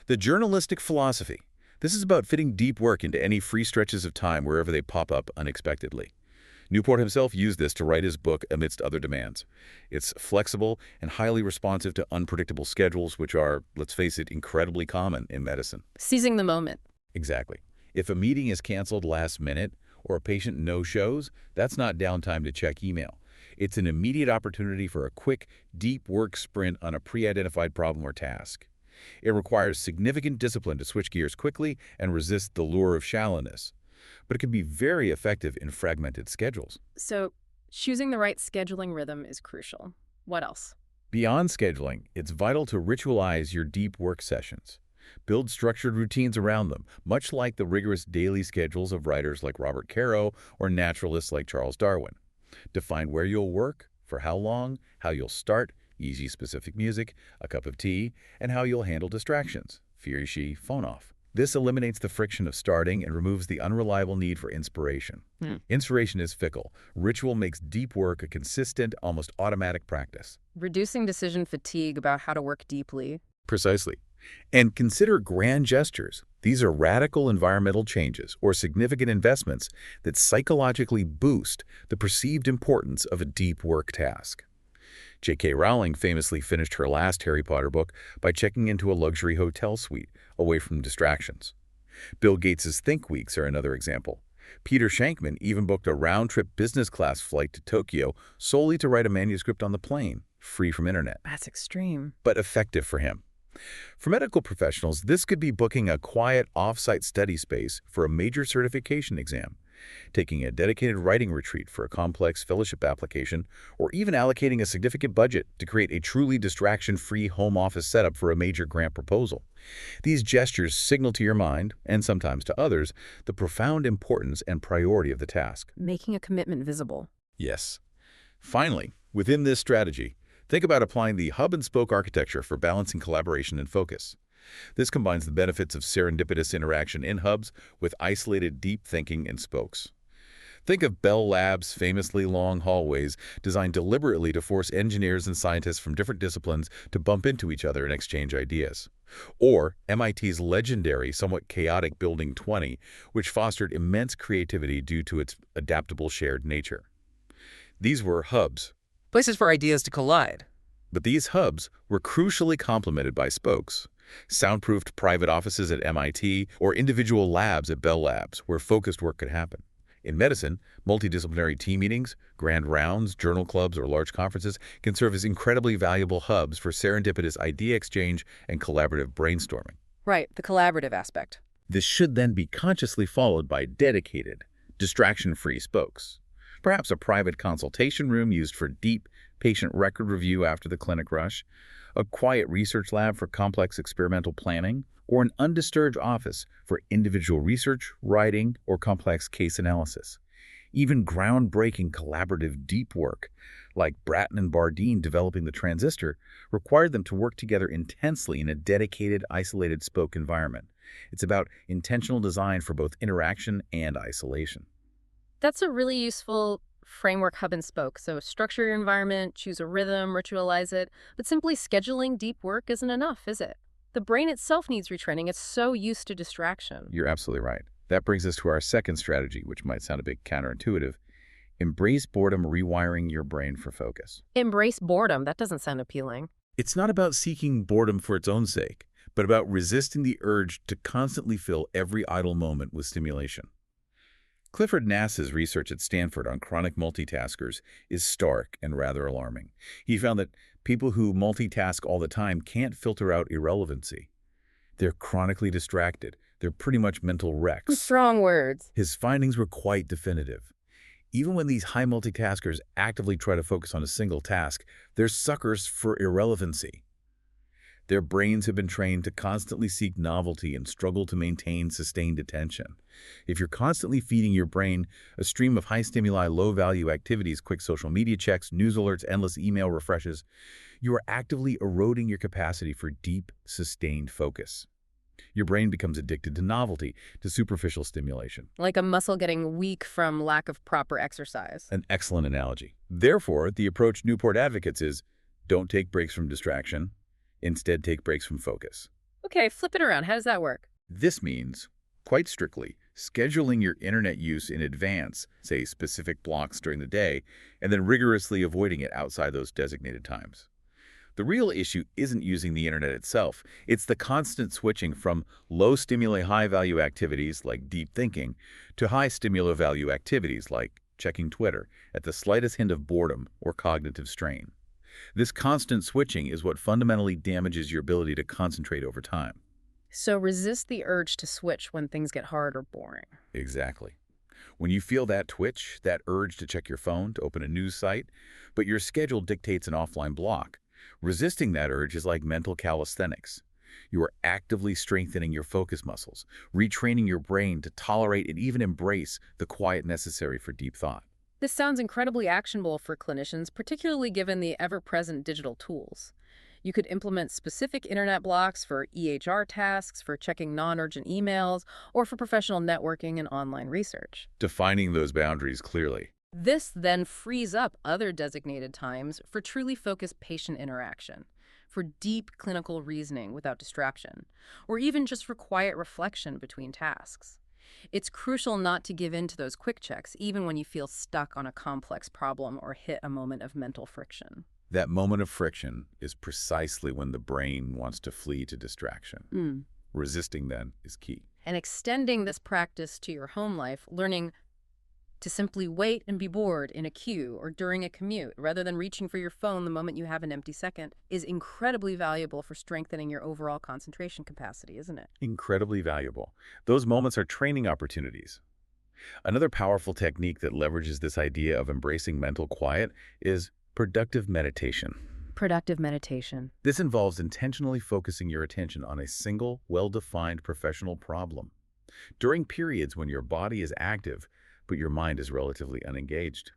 B: The journalistic philosophy. This is about fitting deep work into any free stretches of time wherever they pop up unexpectedly. Newport himself used this to write his book amidst other demands. It's flexible and highly responsive to unpredictable schedules, which are, let's face it, incredibly common in medicine.
A: Seizing the moment.
B: Exactly. If a meeting is canceled last minute or a patient no-shows, that's not downtime to check email. It's an immediate opportunity for a quick, deep work sprint on a pre-identified problem or task. It requires significant discipline to switch gears quickly and resist the lure of shallowness. But it can be very effective in fragmented schedules.
A: So choosing the right scheduling rhythm is crucial. What else?
B: Beyond scheduling, it's vital to ritualize your deep work sessions. Build structured routines around them, much like the rigorous daily schedules of writers like Robert Caro or naturalists like Charles Darwin. Define where you'll work, for how long, how you'll start, easy specific music, a cup of tea, and how you'll handle distractions, she, phone off. This eliminates the friction of starting and removes the unreliable need for inspiration. Inspiration is fickle. Ritual makes deep work a consistent, almost automatic practice.
A: Reducing decision fatigue about how to work deeply.
B: Precisely. And consider grand gestures. These are radical environmental changes or significant investments that psychologically boost the perceived importance of a deep work task. J.K. Rowling famously finished her last Harry Potter book by checking into a luxury hotel suite, away from distractions. Bill Gates' Think Weeks are another example. Peter Shankman even booked a round-trip business-class flight to Tokyo solely to write a manuscript on the plane, free from internet.
A: That's extreme.
B: But effective for him. For medical professionals, this could be booking a quiet off-site study space for a major certification exam, taking a dedicated writing retreat for a complex fellowship application, or even allocating a significant budget to create a truly distraction-free home office setup for a major grant proposal. These gestures signal to your mind, and sometimes to others, the profound importance and priority of the task.
A: Making a commitment visible.
B: Yes. Finally, within this strategy, think about applying the hub-and-spoke architecture for balancing collaboration and focus. This combines the benefits of serendipitous interaction in hubs with isolated deep thinking in spokes. Think of Bell Labs' famously long hallways designed deliberately to force engineers and scientists from different disciplines to bump into each other and exchange ideas. Or MIT's legendary, somewhat chaotic Building 20, which fostered immense creativity due to its adaptable shared nature. These were hubs.
C: Places for ideas to collide.
B: But these hubs were crucially complemented by spokes. Soundproofed private offices at MIT or individual labs at Bell Labs where focused work could happen. In medicine, multidisciplinary team meetings, grand rounds, journal clubs, or large conferences can serve as incredibly valuable hubs for serendipitous idea exchange and collaborative brainstorming.
A: Right, the collaborative aspect.
B: This should then be consciously followed by dedicated, distraction-free spokes. Perhaps a private consultation room used for deep patient record review after the clinic rush, a quiet research lab for complex experimental planning, or an undisturbed office for individual research, writing, or complex case analysis. Even groundbreaking collaborative deep work, like Bratton and Bardeen developing the transistor, required them to work together intensely in a dedicated, isolated spoke environment. It's about intentional design for both interaction and isolation.
A: That's a really useful framework hub and spoke. So structure your environment, choose a rhythm, ritualize it. But simply scheduling deep work isn't enough, is it? The brain itself needs retraining. It's so used to distraction.
B: You're absolutely right. That brings us to our second strategy, which might sound a bit counterintuitive. Embrace boredom, rewiring your brain for focus.
A: Embrace boredom. That doesn't sound appealing.
B: It's not about seeking boredom for its own sake, but about resisting the urge to constantly fill every idle moment with stimulation. Clifford Nass's research at Stanford on chronic multitaskers is stark and rather alarming. He found that people who multitask all the time can't filter out irrelevancy. They're chronically distracted. They're pretty much mental wrecks.
A: Strong words.
B: His findings were quite definitive. Even when these high multitaskers actively try to focus on a single task, they're suckers for irrelevancy. Their brains have been trained to constantly seek novelty and struggle to maintain sustained attention. If you're constantly feeding your brain a stream of high-stimuli, low-value activities, quick social media checks, news alerts, endless email refreshes, you are actively eroding your capacity for deep, sustained focus. Your brain becomes addicted to novelty, to superficial stimulation.
A: Like a muscle getting weak from lack of proper exercise.
B: An excellent analogy. Therefore, the approach Newport advocates is, don't take breaks from distraction. Instead, take breaks from focus.
A: Okay, flip it around. How does that work?
B: This means, quite strictly, scheduling your internet use in advance, say specific blocks during the day, and then rigorously avoiding it outside those designated times. The real issue isn't using the internet itself. It's the constant switching from low-stimuli, high-value activities like deep thinking to high-stimuli value activities like checking Twitter at the slightest hint of boredom or cognitive strain. This constant switching is what fundamentally damages your ability to concentrate over time.
A: So resist the urge to switch when things get hard or boring.
B: Exactly. When you feel that twitch, that urge to check your phone, to open a news site, but your schedule dictates an offline block, resisting that urge is like mental calisthenics. You are actively strengthening your focus muscles, retraining your brain to tolerate and even embrace the quiet necessary for deep thought.
A: This sounds incredibly actionable for clinicians, particularly given the ever-present digital tools. You could implement specific internet blocks for EHR tasks, for checking non-urgent emails, or for professional networking and online research.
B: Defining those boundaries clearly.
A: This then frees up other designated times for truly focused patient interaction, for deep clinical reasoning without distraction, or even just for quiet reflection between tasks. It's crucial not to give in to those quick checks, even when you feel stuck on a complex problem or hit a moment of mental friction.
B: That moment of friction is precisely when the brain wants to flee to distraction. Resisting then is key.
A: And extending this practice to your home life, learning to simply wait and be bored in a queue or during a commute, rather than reaching for your phone the moment you have an empty second, is incredibly valuable for strengthening your overall concentration capacity, isn't it?
B: Incredibly valuable. Those moments are training opportunities. Another powerful technique that leverages this idea of embracing mental quiet is productive meditation.
A: Productive meditation.
B: This involves intentionally focusing your attention on a single, well-defined professional problem. During periods when your body is active, but your mind is relatively unengaged.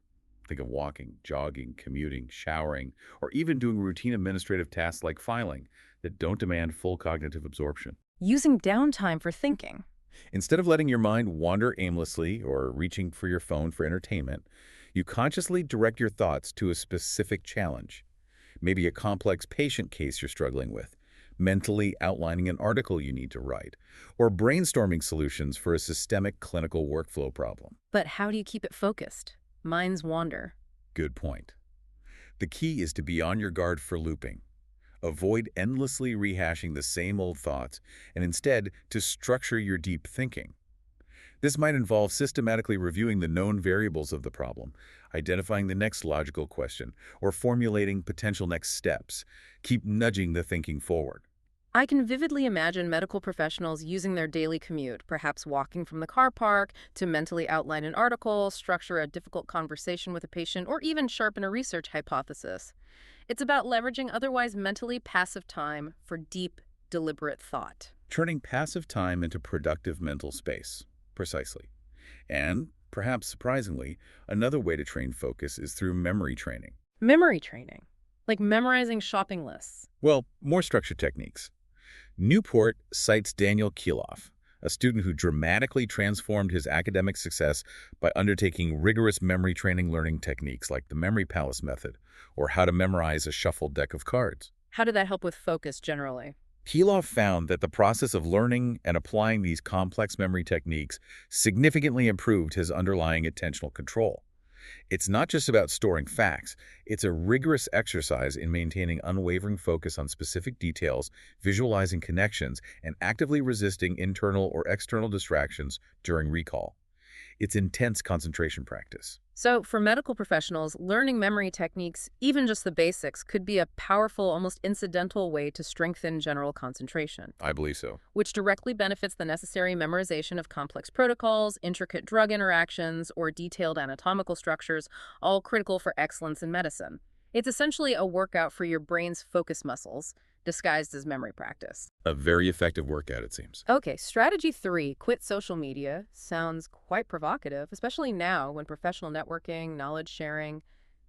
B: Think of walking, jogging, commuting, showering, or even doing routine administrative tasks like filing that don't demand full cognitive absorption.
A: Using downtime for thinking.
B: Instead of letting your mind wander aimlessly or reaching for your phone for entertainment, you consciously direct your thoughts to a specific challenge. Maybe a complex patient case you're struggling with, mentally outlining an article you need to write, or brainstorming solutions for a systemic clinical workflow problem.
A: But how do you keep it focused? Minds wander.
B: Good point. The key is to be on your guard for looping. Avoid endlessly rehashing the same old thoughts, and instead to structure your deep thinking. This might involve systematically reviewing the known variables of the problem, identifying the next logical question, or formulating potential next steps. Keep nudging the thinking forward.
A: I can vividly imagine medical professionals using their daily commute, perhaps walking from the car park, to mentally outline an article, structure a difficult conversation with a patient, or even sharpen a research hypothesis. It's about leveraging otherwise mentally passive time for deep, deliberate thought.
B: Turning passive time into productive mental space. Precisely. And, perhaps surprisingly, another way to train focus is through memory training.
A: Memory training, like memorizing shopping lists.
B: Well, more structured techniques. Newport cites Daniel Kielhoff, a student who dramatically transformed his academic success by undertaking rigorous memory training learning techniques like the Memory Palace method, or how to memorize a shuffled deck of cards.
A: How did that help with focus generally?
B: Pilov found that the process of learning and applying these complex memory techniques significantly improved his underlying attentional control. It's not just about storing facts, it's a rigorous exercise in maintaining unwavering focus on specific details, visualizing connections, and actively resisting internal or external distractions during recall. It's intense concentration practice.
A: So, for medical professionals, learning memory techniques, even just the basics, could be a powerful, almost incidental way to strengthen general concentration,
B: I believe so.
A: which directly benefits the necessary memorization of complex protocols, intricate drug interactions, or detailed anatomical structures, all critical for excellence in medicine. It's essentially a workout for your brain's focus muscles, disguised as memory practice.
B: A very effective workout, it seems.
A: Okay, strategy 3, quit social media, sounds quite provocative, especially now when professional networking, knowledge sharing,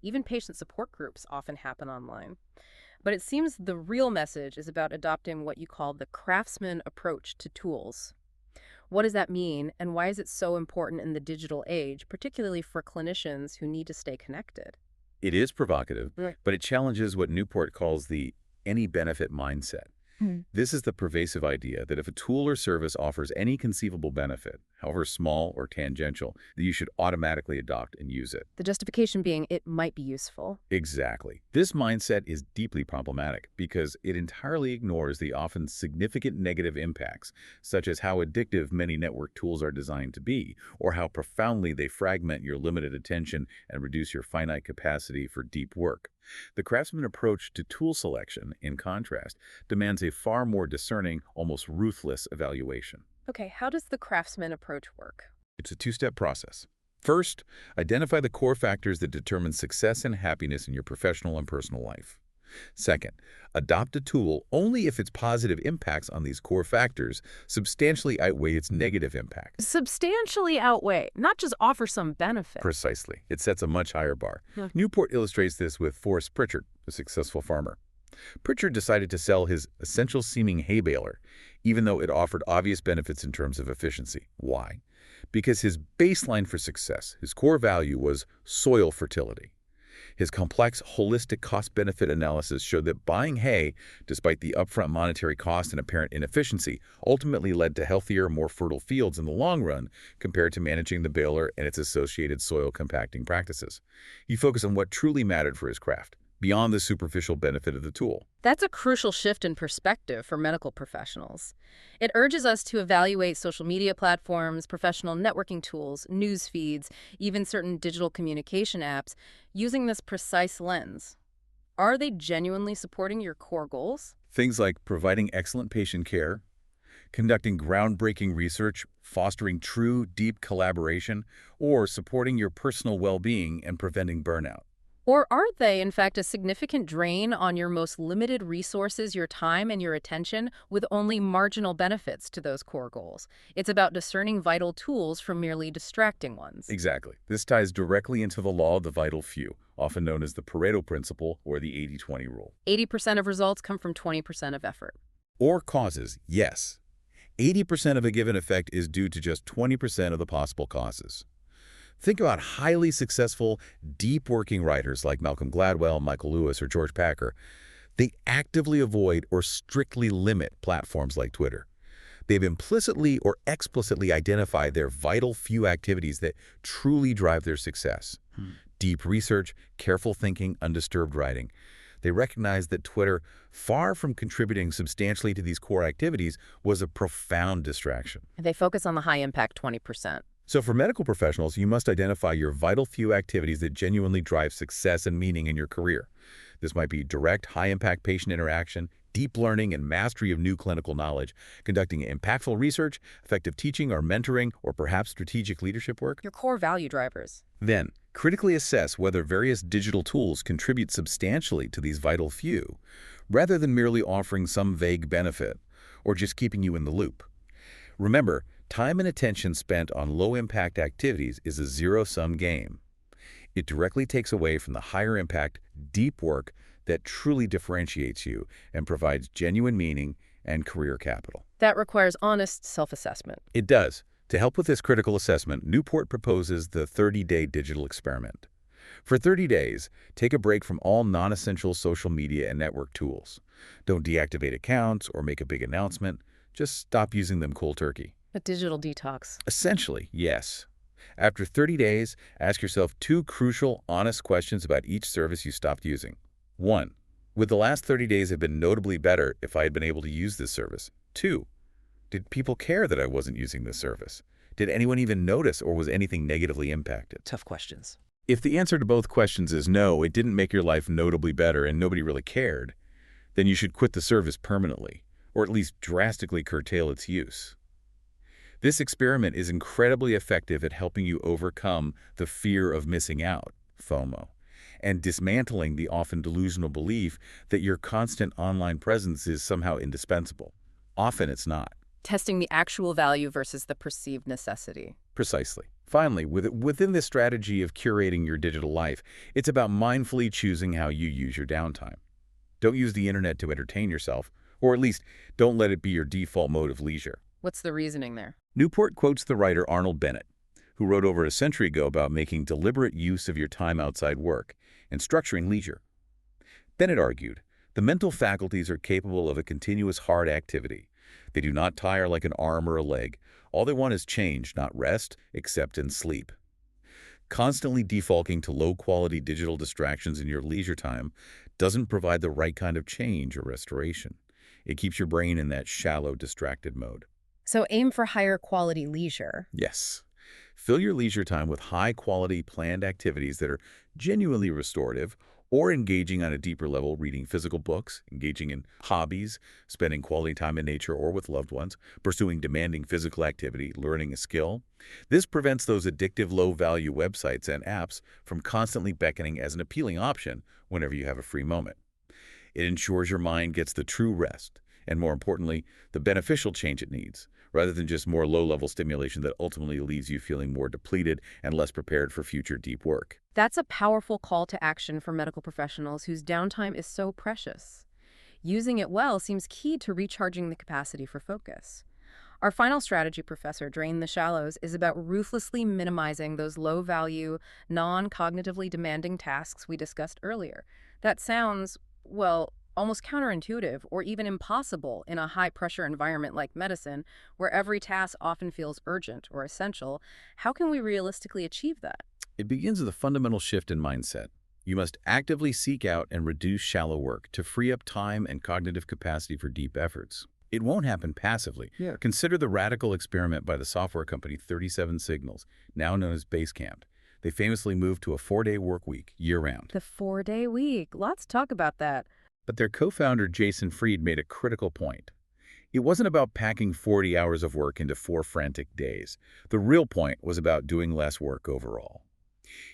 A: even patient support groups often happen online. But it seems the real message is about adopting what you call the craftsman approach to tools. What does that mean, and why is it so important in the digital age, particularly for clinicians who need to stay connected?
B: It is provocative,
A: Right.
B: but it challenges what Newport calls the any benefit mindset. This is the pervasive idea that if a tool or service offers any conceivable benefit, however small or tangential, that you should automatically adopt and use it.
A: The justification being it might be useful.
B: Exactly. This mindset is deeply problematic because it entirely ignores the often significant negative impacts, such as how addictive many network tools are designed to be, or how profoundly they fragment your limited attention and reduce your finite capacity for deep work. The craftsman approach to tool selection, in contrast, demands a far more discerning, almost ruthless evaluation.
A: Okay, how does the craftsman approach work?
B: It's a two-step process. First, identify the core factors that determine success and happiness in your professional and personal life. Second, adopt a tool only if its positive impacts on these core factors substantially outweigh its negative impacts.
A: Substantially outweigh, not just offer some benefit.
B: Precisely. It sets a much higher bar.
A: Yeah.
B: Newport illustrates this with Forrest Pritchard, a successful farmer. Pritchard decided to sell his essential-seeming hay baler, even though it offered obvious benefits in terms of efficiency. Why? Because his baseline for success, his core value, was soil fertility. His complex, holistic cost-benefit analysis showed that buying hay, despite the upfront monetary cost and apparent inefficiency, ultimately led to healthier, more fertile fields in the long run compared to managing the baler and its associated soil compacting practices. He focused on what truly mattered for his craft, beyond the superficial benefit of the tool.
A: That's a crucial shift in perspective for medical professionals. It urges us to evaluate social media platforms, professional networking tools, news feeds, even certain digital communication apps, using this precise lens. Are they genuinely supporting your core goals?
B: Things like providing excellent patient care, conducting groundbreaking research, fostering true, deep collaboration, or supporting your personal well-being and preventing burnout.
A: Or are they, in fact, a significant drain on your most limited resources, your time and your attention, with only marginal benefits to those core goals? It's about discerning vital tools from merely distracting ones.
B: Exactly. This ties directly into the law of the vital few, often known as the Pareto principle or the 80-20 rule.
A: 80% of results come from 20% of effort.
B: Or causes, yes. 80% of a given effect is due to just 20% of the possible causes. Think about highly successful, deep-working writers like Malcolm Gladwell, Michael Lewis, or George Packer. They actively avoid or strictly limit platforms like Twitter. They've implicitly or explicitly identified their vital few activities that truly drive their success. Deep research, careful thinking, undisturbed writing. They recognized that Twitter, far from contributing substantially to these core activities, was a profound distraction.
A: They focus on the high-impact 20%.
B: So for medical professionals, you must identify your vital few activities that genuinely drive success and meaning in your career. This might be direct, high-impact patient interaction, deep learning and mastery of new clinical knowledge, conducting impactful research, effective teaching or mentoring, or perhaps strategic leadership work.
A: Your core value drivers.
B: Then, critically assess whether various digital tools contribute substantially to these vital few, rather than merely offering some vague benefit or just keeping you in the loop. Remember, time and attention spent on low-impact activities is a zero-sum game. It directly takes away from the higher-impact, deep work that truly differentiates you and provides genuine meaning and career capital.
A: That requires honest self-assessment.
B: It does. To help with this critical assessment, Newport proposes the 30-day digital experiment. For 30 days, take a break from all non-essential social media and network tools. Don't deactivate accounts or make a big announcement. Just stop using them cold turkey.
A: A digital detox.
B: Essentially, yes. After 30 days, ask yourself two crucial, honest questions about each service you stopped using. 1. Would the last 30 days have been notably better if I had been able to use this service? 2. Did people care that I wasn't using this service? Did anyone even notice, or was anything negatively impacted?
C: Tough questions.
B: If the answer to both questions is no, it didn't make your life notably better and nobody really cared, then you should quit the service permanently, or at least drastically curtail its use. This experiment is incredibly effective at helping you overcome the fear of missing out, FOMO, and dismantling the often delusional belief that your constant online presence is somehow indispensable. Often it's not.
A: Testing the actual value versus the perceived necessity.
B: Precisely. Finally, within this strategy of curating your digital life, it's about mindfully choosing how you use your downtime. Don't use the internet to entertain yourself, or at least don't let it be your default mode of leisure.
A: What's the reasoning there?
B: Newport quotes the writer Arnold Bennett, who wrote over a century ago about making deliberate use of your time outside work and structuring leisure. Bennett argued, the mental faculties are capable of a continuous hard activity. They do not tire like an arm or a leg. All they want is change, not rest, except in sleep. Constantly defaulting to low-quality digital distractions in your leisure time doesn't provide the right kind of change or restoration. It keeps your brain in that shallow, distracted mode.
A: So aim for higher quality leisure.
B: Yes. Fill your leisure time with high-quality, planned activities that are genuinely restorative or engaging on a deeper level, reading physical books, engaging in hobbies, spending quality time in nature or with loved ones, pursuing demanding physical activity, learning a skill. This prevents those addictive low-value websites and apps from constantly beckoning as an appealing option whenever you have a free moment. It ensures your mind gets the true rest, and more importantly, the beneficial change it needs, rather than just more low-level stimulation that ultimately leaves you feeling more depleted and less prepared for future deep work.
A: That's a powerful call to action for medical professionals whose downtime is so precious. Using it well seems key to recharging the capacity for focus. Our final strategy, Professor, Drain the Shallows, is about ruthlessly minimizing those low-value, non-cognitively demanding tasks we discussed earlier. That sounds, well, almost counterintuitive or even impossible in a high-pressure environment like medicine, where every task often feels urgent or essential. How can we realistically achieve that?
B: It begins with a fundamental shift in mindset. You must actively seek out and reduce shallow work to free up time and cognitive capacity for deep efforts. It won't happen passively.
C: Yeah.
B: Consider the radical experiment by the software company 37 Signals, now known as Basecamp. They famously moved to a 4-day work week, year-round.
A: The 4-day week. Let's talk about that.
B: But their co-founder, Jason Fried, made a critical point. It wasn't about packing 40 hours of work into 4 frantic days. The real point was about doing less work overall.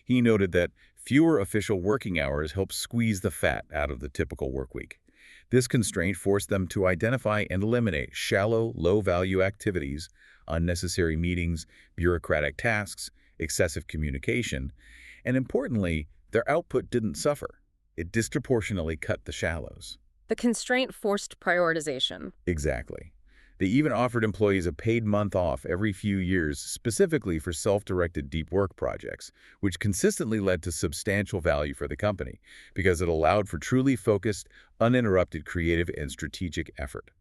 B: He noted that fewer official working hours help squeeze the fat out of the typical work week. This constraint forced them to identify and eliminate shallow, low-value activities, unnecessary meetings, bureaucratic tasks, excessive communication, and importantly, their output didn't suffer. It disproportionately cut the shallows.
A: The constraint forced prioritization.
B: Exactly. They even offered employees a paid month off every few years specifically for self-directed deep work projects, which consistently led to substantial value for the company because it allowed for truly focused, uninterrupted creative and strategic effort.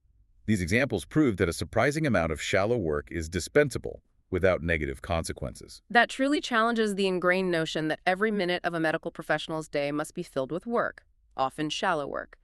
B: These examples prove that a surprising amount of shallow work is dispensable without negative consequences.
A: That truly challenges the ingrained notion that every minute of a medical professional's day must be filled with work, often shallow work.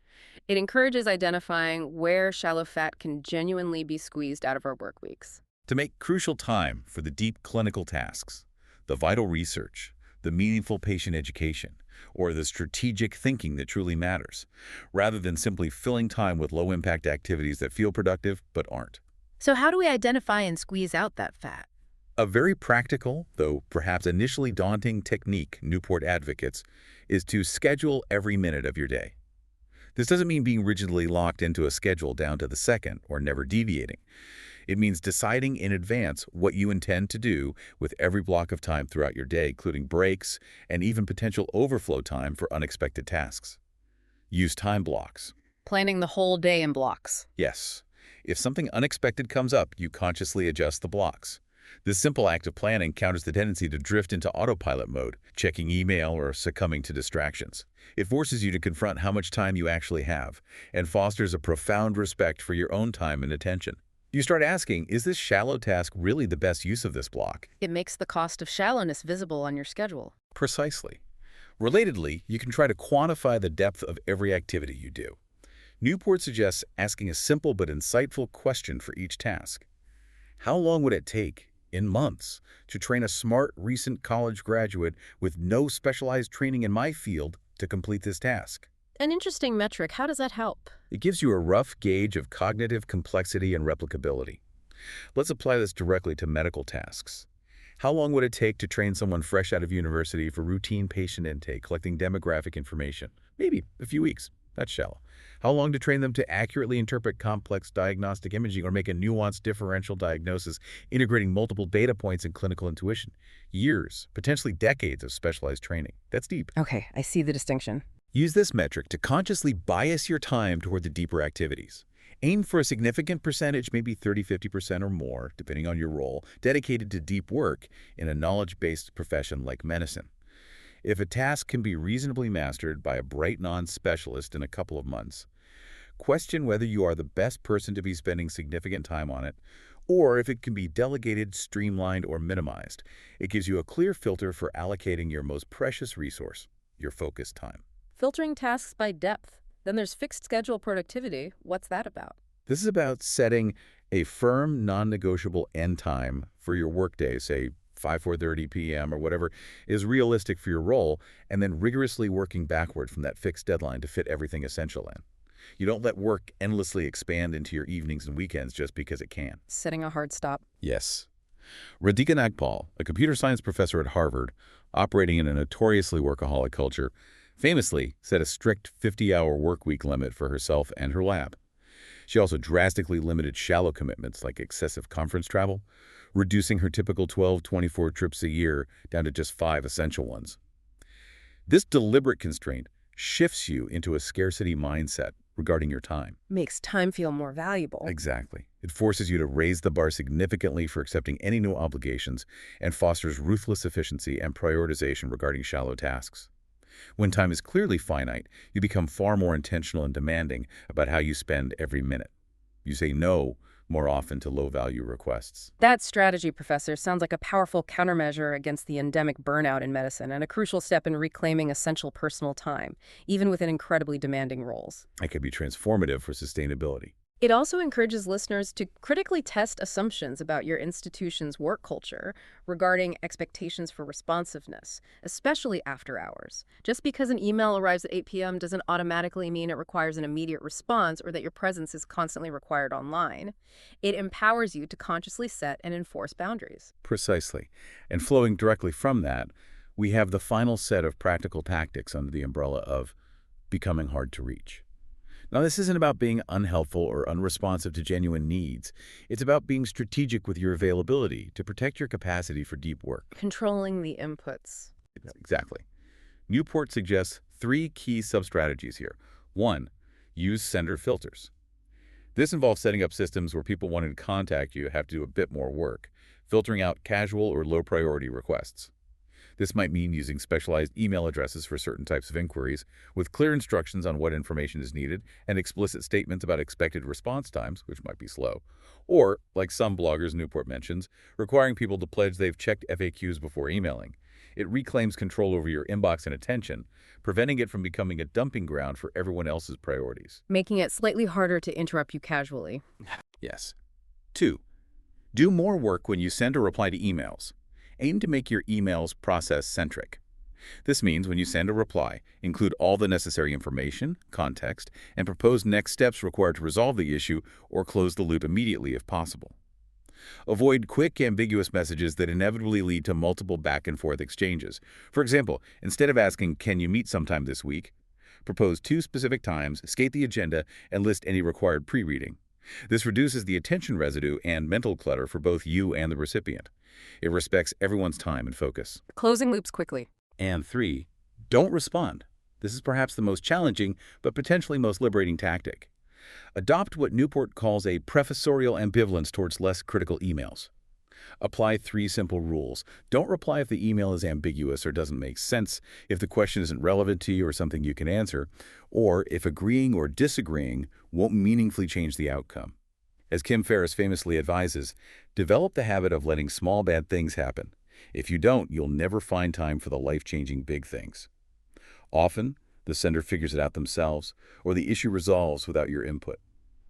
A: It encourages identifying where shallow fat can genuinely be squeezed out of our work weeks.
B: To make crucial time for the deep clinical tasks, the vital research, the meaningful patient education, or the strategic thinking that truly matters, rather than simply filling time with low-impact activities that feel productive but aren't.
A: So how do we identify and squeeze out that fat?
B: A very practical, though perhaps initially daunting technique Newport advocates is to schedule every minute of your day. This doesn't mean being rigidly locked into a schedule down to the second or never deviating. It means deciding in advance what you intend to do with every block of time throughout your day, including breaks and even potential overflow time for unexpected tasks. Use time blocks.
A: Planning the whole day in blocks.
B: Yes. If something unexpected comes up, you consciously adjust the blocks. This simple act of planning counters the tendency to drift into autopilot mode, checking email or succumbing to distractions. It forces you to confront how much time you actually have, and fosters a profound respect for your own time and attention. You start asking, is this shallow task really the best use of this block?
A: It makes the cost of shallowness visible on your schedule.
B: Precisely. Relatedly, you can try to quantify the depth of every activity you do. Newport suggests asking a simple but insightful question for each task. How long would it take, in months, to train a smart, recent college graduate with no specialized training in my field to complete this task?
A: An interesting metric. How does that help?
B: It gives you a rough gauge of cognitive complexity and replicability. Let's apply this directly to medical tasks. How long would it take to train someone fresh out of university for routine patient intake, collecting demographic information? Maybe a few weeks. That's shallow. How long to train them to accurately interpret complex diagnostic imaging or make a nuanced differential diagnosis, integrating multiple data points and clinical intuition? Years, potentially decades of specialized training. That's deep.
A: Okay, I see the distinction.
B: Use this metric to consciously bias your time toward the deeper activities. Aim for a significant percentage, maybe 30–50% or more, depending on your role, dedicated to deep work in a knowledge-based profession like medicine. If a task can be reasonably mastered by a bright non-specialist in a couple of months, question whether you are the best person to be spending significant time on it, or if it can be delegated, streamlined, or minimized. It gives you a clear filter for allocating your most precious resource, your focused time.
A: Filtering tasks by depth. Then there's fixed schedule productivity. What's that about?
B: This is about setting a firm, non-negotiable end time for your workday, say 4:30 p.m. or whatever is realistic for your role, and then rigorously working backward from that fixed deadline to fit everything essential in. You don't let work endlessly expand into your evenings and weekends just because it can.
A: Setting a hard stop.
B: Yes. Radhika Nagpal, a computer science professor at Harvard, operating in a notoriously workaholic culture, famously set a strict 50-hour workweek limit for herself and her lab. She also drastically limited shallow commitments like excessive conference travel, reducing her typical 12–24 trips a year down to just 5 essential ones. This deliberate constraint shifts you into a scarcity mindset regarding your time.
A: Makes time feel more valuable.
B: Exactly. It forces you to raise the bar significantly for accepting any new obligations and fosters ruthless efficiency and prioritization regarding shallow tasks. When time is clearly finite, you become far more intentional and demanding about how you spend every minute. You say no more often to low-value requests.
A: That strategy, Professor, sounds like a powerful countermeasure against the endemic burnout in medicine and a crucial step in reclaiming essential personal time, even within incredibly demanding roles.
B: It can be transformative for sustainability.
A: It also encourages listeners to critically test assumptions about your institution's work culture regarding expectations for responsiveness, especially after hours. Just because an email arrives at 8 p.m. doesn't automatically mean it requires an immediate response or that your presence is constantly required online. It empowers you to consciously set and enforce boundaries.
B: Precisely. And flowing directly from that, we have the final set of practical tactics under the umbrella of becoming hard to reach. Now, this isn't about being unhelpful or unresponsive to genuine needs. It's about being strategic with your availability to protect your capacity for deep work.
A: Controlling the inputs.
B: Exactly. Newport suggests 3 key sub-strategies here. 1, use sender filters. This involves setting up systems where people wanting to contact you have to do a bit more work, filtering out casual or low-priority requests. This might mean using specialized email addresses for certain types of inquiries, with clear instructions on what information is needed and explicit statements about expected response times, which might be slow. Or, like some bloggers Newport mentions, requiring people to pledge they've checked FAQs before emailing. It reclaims control over your inbox and attention, preventing it from becoming a dumping ground for everyone else's priorities.
A: Making it slightly harder to interrupt you casually.
B: Yes. 2, do more work when you send or reply to emails. Aim to make your emails process-centric. This means when you send a reply, include all the necessary information, context, and propose next steps required to resolve the issue or close the loop immediately if possible. Avoid quick, ambiguous messages that inevitably lead to multiple back-and-forth exchanges. For example, instead of asking, "Can you meet sometime this week?" propose 2 specific times, skate the agenda, and list any required pre-reading. This reduces the attention residue and mental clutter for both you and the recipient. It respects everyone's time and focus.
A: Closing loops quickly.
B: And 3, don't respond. This is perhaps the most challenging, but potentially most liberating tactic. Adopt what Newport calls a professorial ambivalence towards less critical emails. Apply 3 simple rules. Don't reply if the email is ambiguous or doesn't make sense, if the question isn't relevant to you or something you can answer, or if agreeing or disagreeing won't meaningfully change the outcome. As Kim Ferriss famously advises, develop the habit of letting small bad things happen. If you don't, you'll never find time for the life-changing big things. Often, the sender figures it out themselves, or the issue resolves without your input.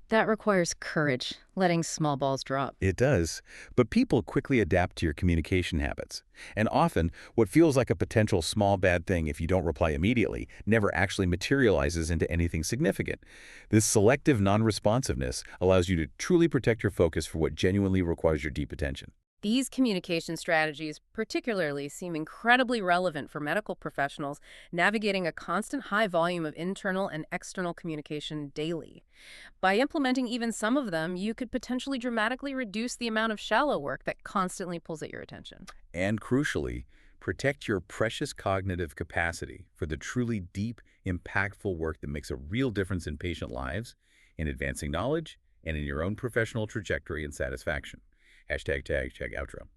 A: That requires courage, letting small balls drop.
B: It does, but people quickly adapt to your communication habits. And often, what feels like a potential small bad thing if you don't reply immediately never actually materializes into anything significant. This selective non-responsiveness allows you to truly protect your focus for what genuinely requires your deep attention.
A: These communication strategies particularly seem incredibly relevant for medical professionals navigating a constant high volume of internal and external communication daily. By implementing even some of them, you could potentially dramatically reduce the amount of shallow work that constantly pulls at your attention.
B: And crucially, protect your precious cognitive capacity for the truly deep, impactful work that makes a real difference in patient lives, in advancing knowledge, and in your own professional trajectory and satisfaction. Hashtag outro.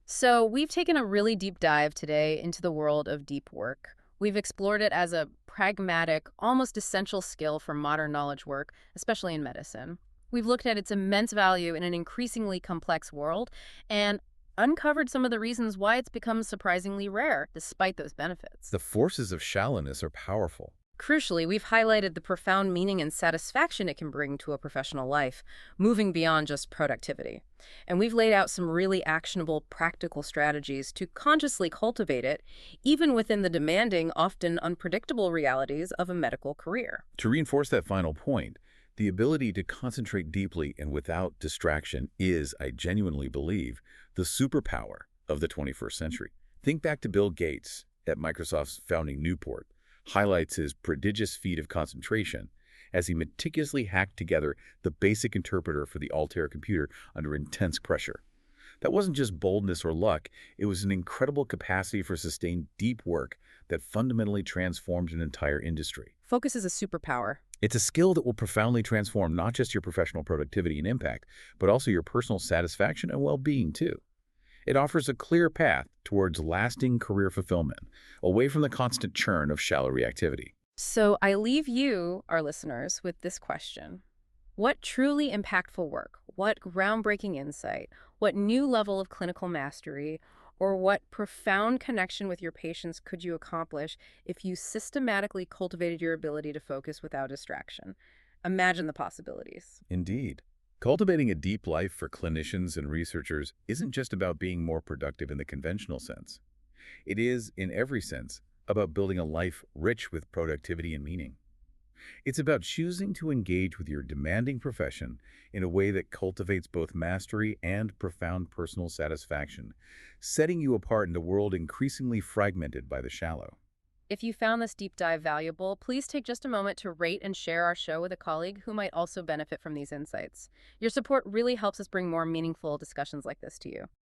A: So, we've taken a really deep dive today into the world of deep work. We've explored it as a pragmatic, almost essential skill for modern knowledge work, especially in medicine. We've looked at its immense value in an increasingly complex world and uncovered some of the reasons why it's become surprisingly rare, despite those benefits.
B: The forces of shallowness are powerful.
A: Crucially, we've highlighted the profound meaning and satisfaction it can bring to a professional life, moving beyond just productivity. And we've laid out some really actionable, practical strategies to consciously cultivate it, even within the demanding, often unpredictable realities of a medical career.
B: To reinforce that final point, the ability to concentrate deeply and without distraction is, I genuinely believe, the superpower of the 21st century. Think back to Bill Gates at Microsoft's founding Newport, highlights his prodigious feat of concentration as he meticulously hacked together the basic interpreter for the Altair computer under intense pressure. That wasn't just boldness or luck, it was an incredible capacity for sustained deep work that fundamentally transformed an entire industry.
A: Focus is a superpower.
B: It's a skill that will profoundly transform not just your professional productivity and impact, but also your personal satisfaction and well-being too. It offers a clear path towards lasting career fulfillment, away from the constant churn of shallow reactivity.
A: So I leave you, our listeners, with this question. What truly impactful work, what groundbreaking insight, what new level of clinical mastery, or what profound connection with your patients could you accomplish if you systematically cultivated your ability to focus without distraction? Imagine the possibilities.
B: Indeed. Cultivating a deep life for clinicians and researchers isn't just about being more productive in the conventional sense. It is, in every sense, about building a life rich with productivity and meaning. It's about choosing to engage with your demanding profession in a way that cultivates both mastery and profound personal satisfaction, setting you apart in a world increasingly fragmented by the shallow.
A: If you found this deep dive valuable, please take just a moment to rate and share our show with a colleague who might also benefit from these insights. Your support really helps us bring more meaningful discussions like this to you.